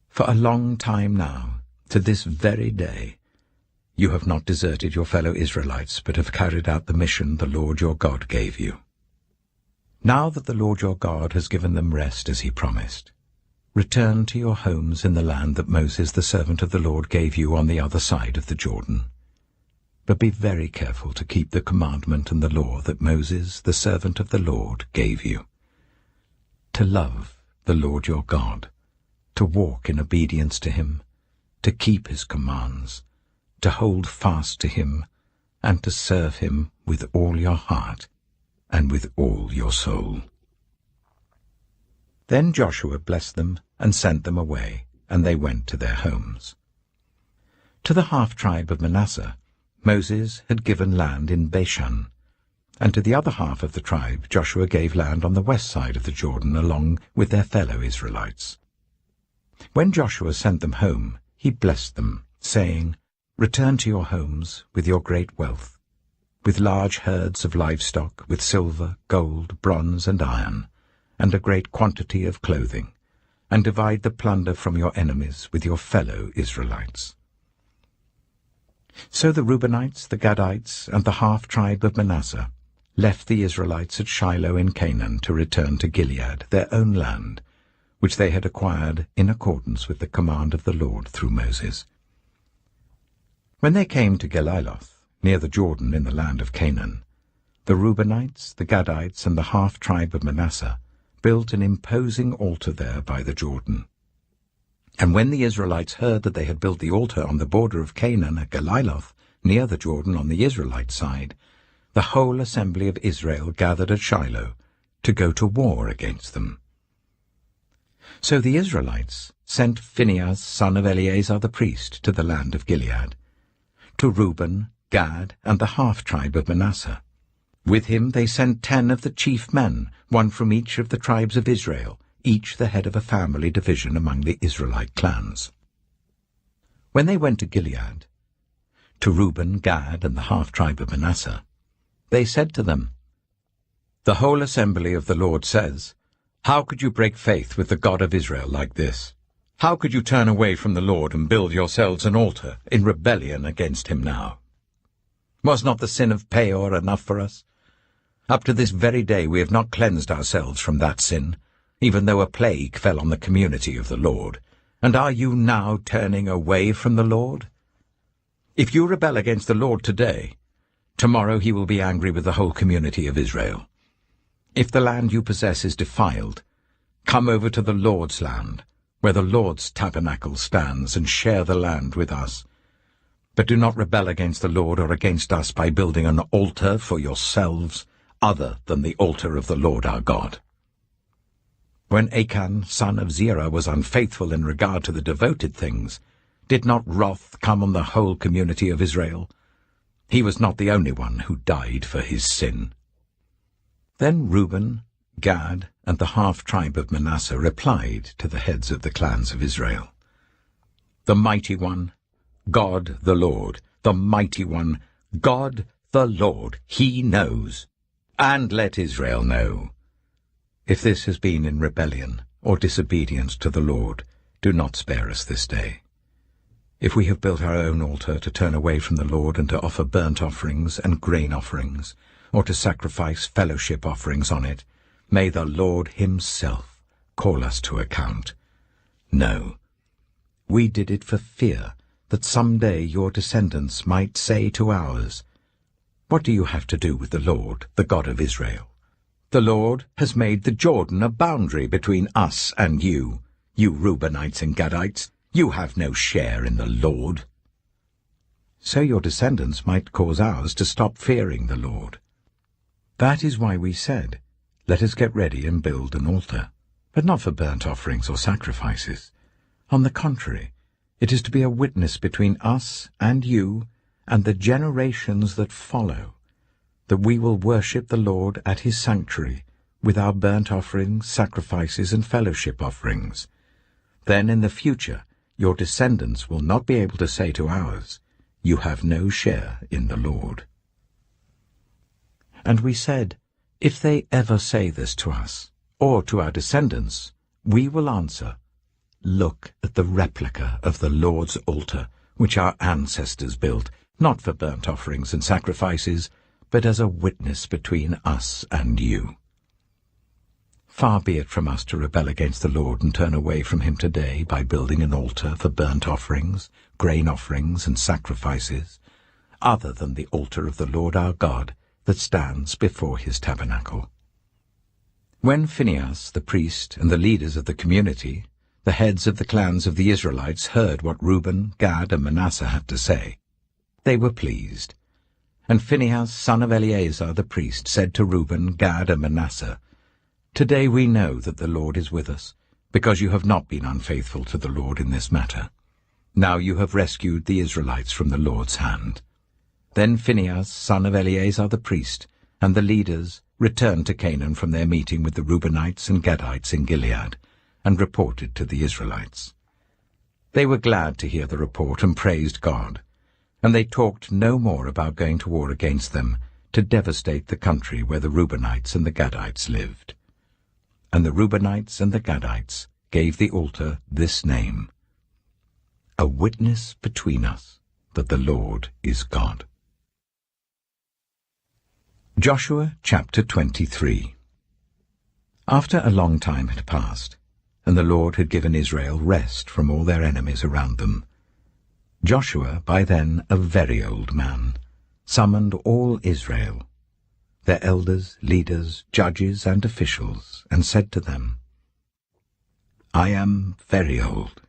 Speaker 1: For a long time now, to this very day, you have not deserted your fellow Israelites, but have carried out the mission the Lord your God gave you. Now that the Lord your God has given them rest as he promised, return to your homes in the land that Moses, the servant of the Lord, gave you on the other side of the Jordan. But be very careful to keep the commandment and the law that Moses, the servant of the Lord, gave you. To love the Lord your God, to walk in obedience to him, to keep his commands, to hold fast to him, and to serve him with all your heart and with all your soul. Then Joshua blessed them and sent them away, and they went to their homes. To the half-tribe of Manasseh, Moses had given land in Bashan, and to the other half of the tribe Joshua gave land on the west side of the Jordan along with their fellow Israelites. When Joshua sent them home, he blessed them, saying, Return to your homes with your great wealth, with large herds of livestock, with silver, gold, bronze, and iron, and a great quantity of clothing, and divide the plunder from your enemies with your fellow Israelites. So the Reubenites, the Gadites, and the half-tribe of Manasseh left the Israelites at Shiloh in Canaan to return to Gilead, their own land, which they had acquired in accordance with the command of the Lord through Moses. When they came to Geliloth, near the Jordan in the land of Canaan, the Reubenites, the Gadites, and the half-tribe of Manasseh built an imposing altar there by the Jordan. And when the Israelites heard that they had built the altar on the border of Canaan at Geliloth, near the Jordan on the Israelite side, the whole assembly of Israel gathered at Shiloh to go to war against them. So the Israelites sent Phinehas, son of Eleazar the priest, to the land of Gilead, to Reuben, Gad, and the half-tribe of Manasseh. With him they sent 10 of the chief men, one from each of the tribes of Israel, each the head of a family division among the Israelite clans. When they went to Gilead, to Reuben, Gad, and the half-tribe of Manasseh, they said to them, The whole assembly of the Lord says, How could you break faith with the God of Israel like this? How could you turn away from the Lord and build yourselves an altar in rebellion against him now? Was not the sin of Peor enough for us? Up to this very day we have not cleansed ourselves from that sin, even though a plague fell on the community of the Lord. And are you now turning away from the Lord? If you rebel against the Lord today, tomorrow he will be angry with the whole community of Israel. If the land you possess is defiled, come over to the Lord's land, where the Lord's tabernacle stands, and share the land with us. But do not rebel against the Lord or against us by building an altar for yourselves, other than the altar of the Lord our God. When Achan, son of Zerah, was unfaithful in regard to the devoted things, did not wrath come on the whole community of Israel? He was not the only one who died for his sin. Then Reuben, Gad, and the half-tribe of Manasseh replied to the heads of the clans of Israel, The mighty one, God the Lord, the mighty one, God The Lord, He knows. And let Israel know. If this has been in rebellion or disobedience to the Lord, do not spare us this day. If we have built our own altar to turn away from the Lord and to offer burnt offerings and grain offerings, or to sacrifice fellowship offerings on it, may the Lord Himself call us to account. No, we did it for fear that some day your descendants might say to ours, "What do you have to do with the Lord, the God of Israel? The Lord has made the Jordan a boundary between us and you. You Reubenites and Gadites, you have no share in the Lord." So your descendants might cause ours to stop fearing the Lord. That is why we said, "Let us get ready and build an altar," but not for burnt offerings or sacrifices. On the contrary, it is to be a witness between us and you and the generations that follow, that we will worship the Lord at His sanctuary with our burnt offerings, sacrifices, and fellowship offerings. Then in the future your descendants will not be able to say to ours, "You have no share in the Lord." And we said, if they ever say this to us, or to our descendants, we will answer, "Look at the replica of the Lord's altar, which our ancestors built, not for burnt offerings and sacrifices, but as a witness between us and you." Far be it from us to rebel against the Lord and turn away from Him today by building an altar for burnt offerings, grain offerings, and sacrifices, other than the altar of the Lord our God that stands before His tabernacle. When Phinehas, the priest, and the leaders of the community, the heads of the clans of the Israelites, heard what Reuben, Gad, and Manasseh had to say, they were pleased. And Phinehas, son of Eleazar the priest, said to Reuben, Gad, and Manasseh, "Today we know that the Lord is with us, because you have not been unfaithful to the Lord in this matter. Now you have rescued the Israelites from the Lord's hand." Then Phinehas, son of Eleazar the priest, and the leaders returned to Canaan from their meeting with the Reubenites and Gadites in Gilead, and reported to the Israelites. They were glad to hear the report and praised God, and they talked no more about going to war against them to devastate the country where the Reubenites and the Gadites lived. And the Reubenites and the Gadites gave the altar this name: "A witness between us that the Lord is God." Joshua chapter 23. After a long time had passed, and the Lord had given Israel rest from all their enemies around them, Joshua, by then a very old man, summoned all Israel, their elders, leaders, judges, and officials, and said to them, "I am very old.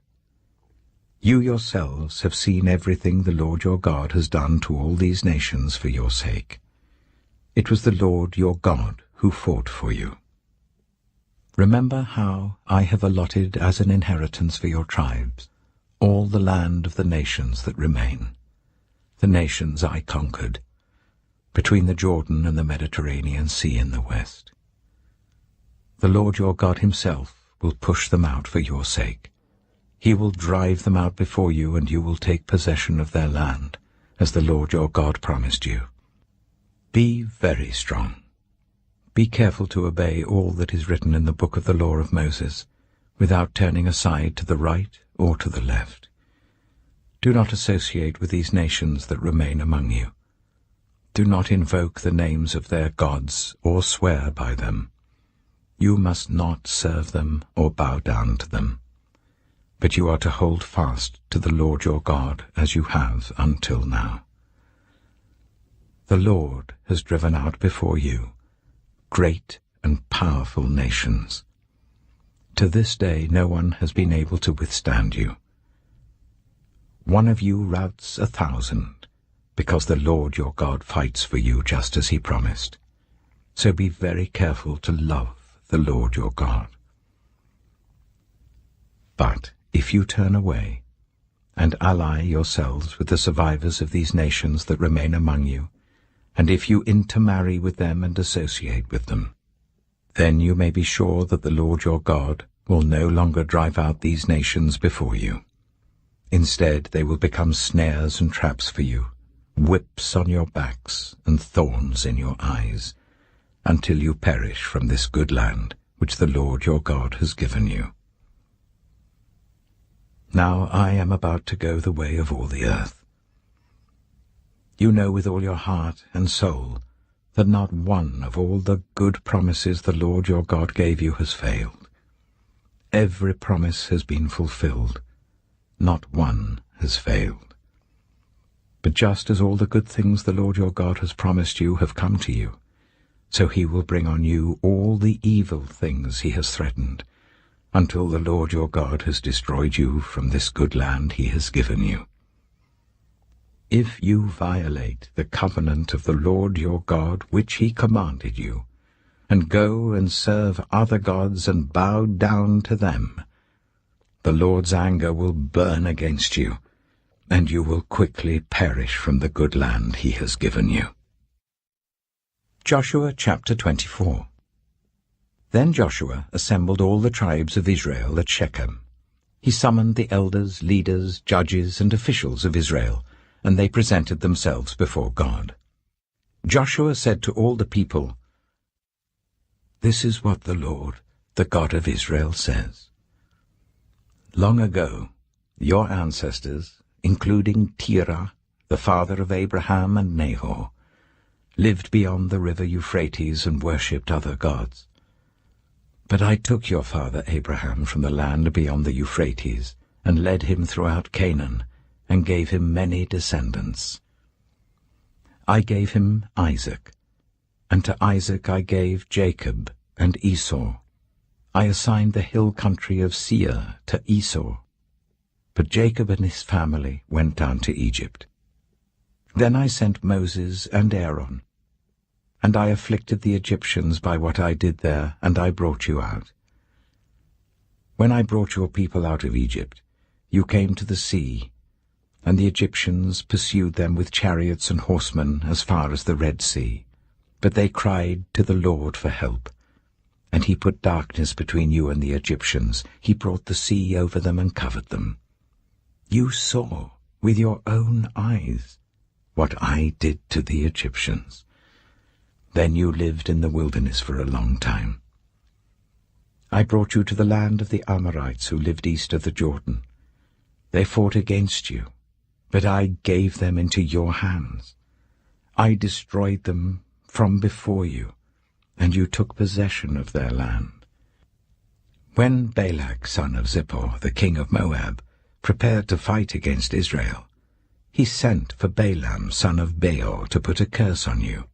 Speaker 1: You yourselves have seen everything the Lord your God has done to all these nations for your sake. It was the Lord your God who fought for you. Remember how I have allotted as an inheritance for your tribes all the land of the nations that remain, the nations I conquered, between the Jordan and the Mediterranean Sea in the west. The Lord your God Himself will push them out for your sake. He will drive them out before you, and you will take possession of their land, as the Lord your God promised you. Be very strong. Be careful to obey all that is written in the book of the law of Moses, without turning aside to the right or to the left. Do not associate with these nations that remain among you. Do not invoke the names of their gods or swear by them. You must not serve them or bow down to them. But you are to hold fast to the Lord your God as you have until now. The Lord has driven out before you great and powerful nations. To this day no one has been able to withstand you. One of you routs 1,000, because the Lord your God fights for you just as He promised. So be very careful to love the Lord your God. But if you turn away and ally yourselves with the survivors of these nations that remain among you, and if you intermarry with them and associate with them, then you may be sure that the Lord your God will no longer drive out these nations before you. Instead, they will become snares and traps for you, whips on your backs and thorns in your eyes, until you perish from this good land which the Lord your God has given you. Now I am about to go the way of all the earth. You know with all your heart and soul that not one of all the good promises the Lord your God gave you has failed. Every promise has been fulfilled. Not one has failed. But just as all the good things the Lord your God has promised you have come to you, so he will bring on you all the evil things he has threatened, until the Lord your God has destroyed you from this good land he has given you. If you violate the covenant of the Lord your God which he commanded you, and go and serve other gods and bow down to them, the Lord's anger will burn against you, and you will quickly perish from the good land he has given you. Joshua chapter 24. Then Joshua assembled all the tribes of Israel at Shechem. He summoned the elders, leaders, judges, and officials of Israel, and they presented themselves before God. Joshua said to all the people, "This is what the Lord, the God of Israel, says. Long ago, your ancestors, including Terah, the father of Abraham and Nahor, lived beyond the river Euphrates and worshipped other gods. But I took your father Abraham from the land beyond the Euphrates and led him throughout Canaan and gave him many descendants. I gave him Isaac, and to Isaac I gave Jacob and Esau. I assigned the hill country of Seir to Esau, but Jacob and his family went down to Egypt. Then I sent Moses and Aaron, and I afflicted the Egyptians by what I did there, and I brought you out. When I brought your people out of Egypt, you came to the sea, and the Egyptians pursued them with chariots and horsemen as far as the Red Sea. But they cried to the Lord for help, and he put darkness between you and the Egyptians. He brought the sea over them and covered them. You saw with your own eyes what I did to the Egyptians. Then you lived in the wilderness for a long time. I brought you to the land of the Amorites who lived east of the Jordan. They fought against you, but I gave them into your hands. I destroyed them from before you, and you took possession of their land. When Balak, son of Zippor, the king of Moab, prepared to fight against Israel, he sent for Balaam, son of Beor, to put a curse on you.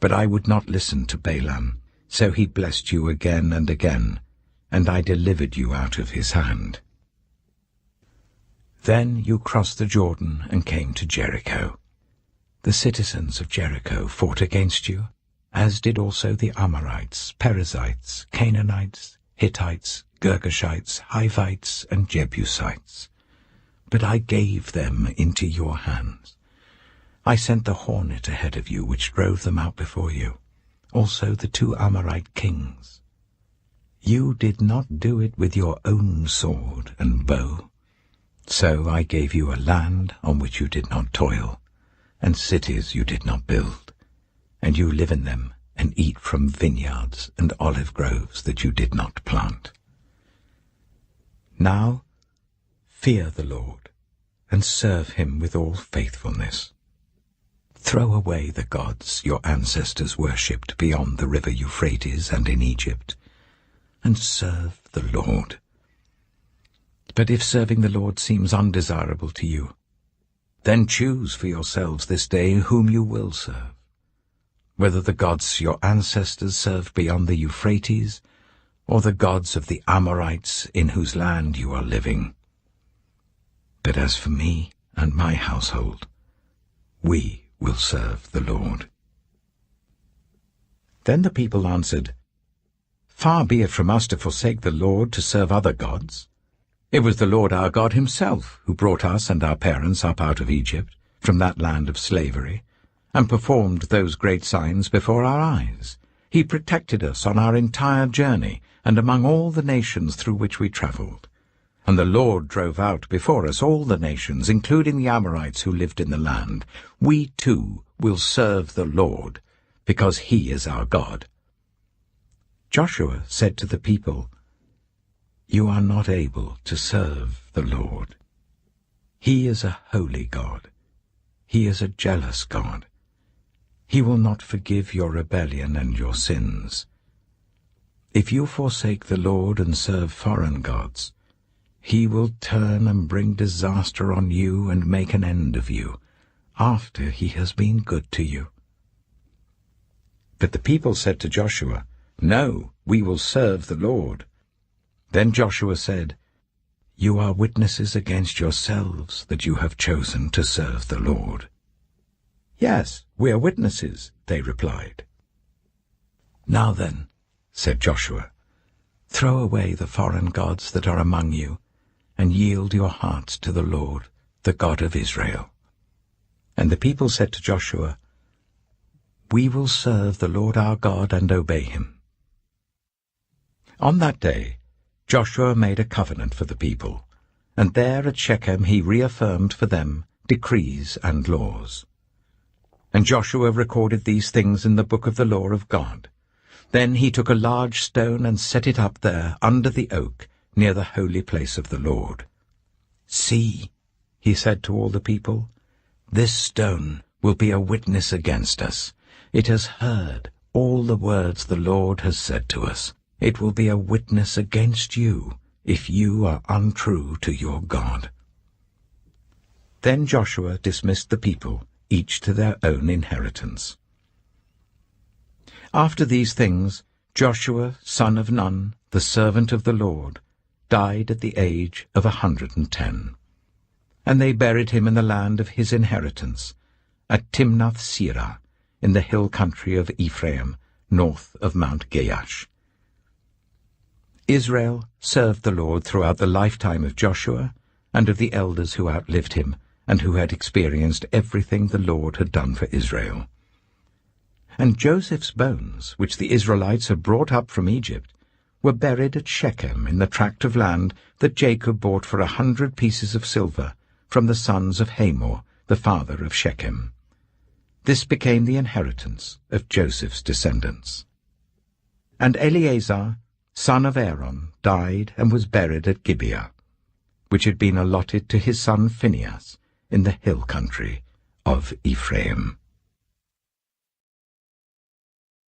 Speaker 1: But I would not listen to Balaam, so he blessed you again and again, and I delivered you out of his hand. Then you crossed the Jordan and came to Jericho. The citizens of Jericho fought against you, as did also the Amorites, Perizzites, Canaanites, Hittites, Girgashites, Hivites, and Jebusites. But I gave them into your hands. I sent the hornet ahead of you, which drove them out before you, also the 2 Amorite kings. You did not do it with your own sword and bow. So I gave you a land on which you did not toil, and cities you did not build, and you live in them and eat from vineyards and olive groves that you did not plant. Now fear the Lord, and serve him with all faithfulness. Throw away the gods your ancestors worshipped beyond the river Euphrates and in Egypt, and serve the Lord. But if serving the Lord seems undesirable to you, then choose for yourselves this day whom you will serve, whether the gods your ancestors served beyond the Euphrates, or the gods of the Amorites in whose land you are living. But as for me and my household, we will serve the Lord." Then the people answered, "Far be it from us to forsake the Lord to serve other gods. It was the Lord our God himself who brought us and our parents up out of Egypt, from that land of slavery, and performed those great signs before our eyes. He protected us on our entire journey and among all the nations through which we traveled. And the Lord drove out before us all the nations, including the Amorites who lived in the land. We too will serve the Lord, because he is our God." Joshua said to the people, "You are not able to serve the Lord. He is a holy God. He is a jealous God. He will not forgive your rebellion and your sins. If you forsake the Lord and serve foreign gods, he will turn and bring disaster on you and make an end of you, after he has been good to you." But the people said to Joshua, "No, we will serve the Lord." Then Joshua said, "You are witnesses against yourselves that you have chosen to serve the Lord." "Yes, we are witnesses," they replied. "Now then," said Joshua, "throw away the foreign gods that are among you, and yield your hearts to the Lord, the God of Israel." And the people said to Joshua, "We will serve the Lord our God and obey him." On that day Joshua made a covenant for the people, and there at Shechem he reaffirmed for them decrees and laws. And Joshua recorded these things in the book of the law of God. Then he took a large stone and set it up there under the oak, near the holy place of the Lord. "See," he said to all the people, "this stone will be a witness against us. It has heard all the words the Lord has said to us. It will be a witness against you if you are untrue to your God." Then Joshua dismissed the people, each to their own inheritance. After these things, Joshua, son of Nun, the servant of the Lord, died at the age of 110. And they buried him in the land of his inheritance, at Timnath-Serah, in the hill country of Ephraim, north of Mount Gaash. Israel served the Lord throughout the lifetime of Joshua and of the elders who outlived him and who had experienced everything the Lord had done for Israel. And Joseph's bones, which the Israelites had brought up from Egypt, were buried at Shechem in the tract of land that Jacob bought for 100 pieces of silver from the sons of Hamor, the father of Shechem. This became the inheritance of Joseph's descendants. And Eleazar, son of Aaron, died and was buried at Gibeah, which had been allotted to his son Phinehas in the hill country of Ephraim.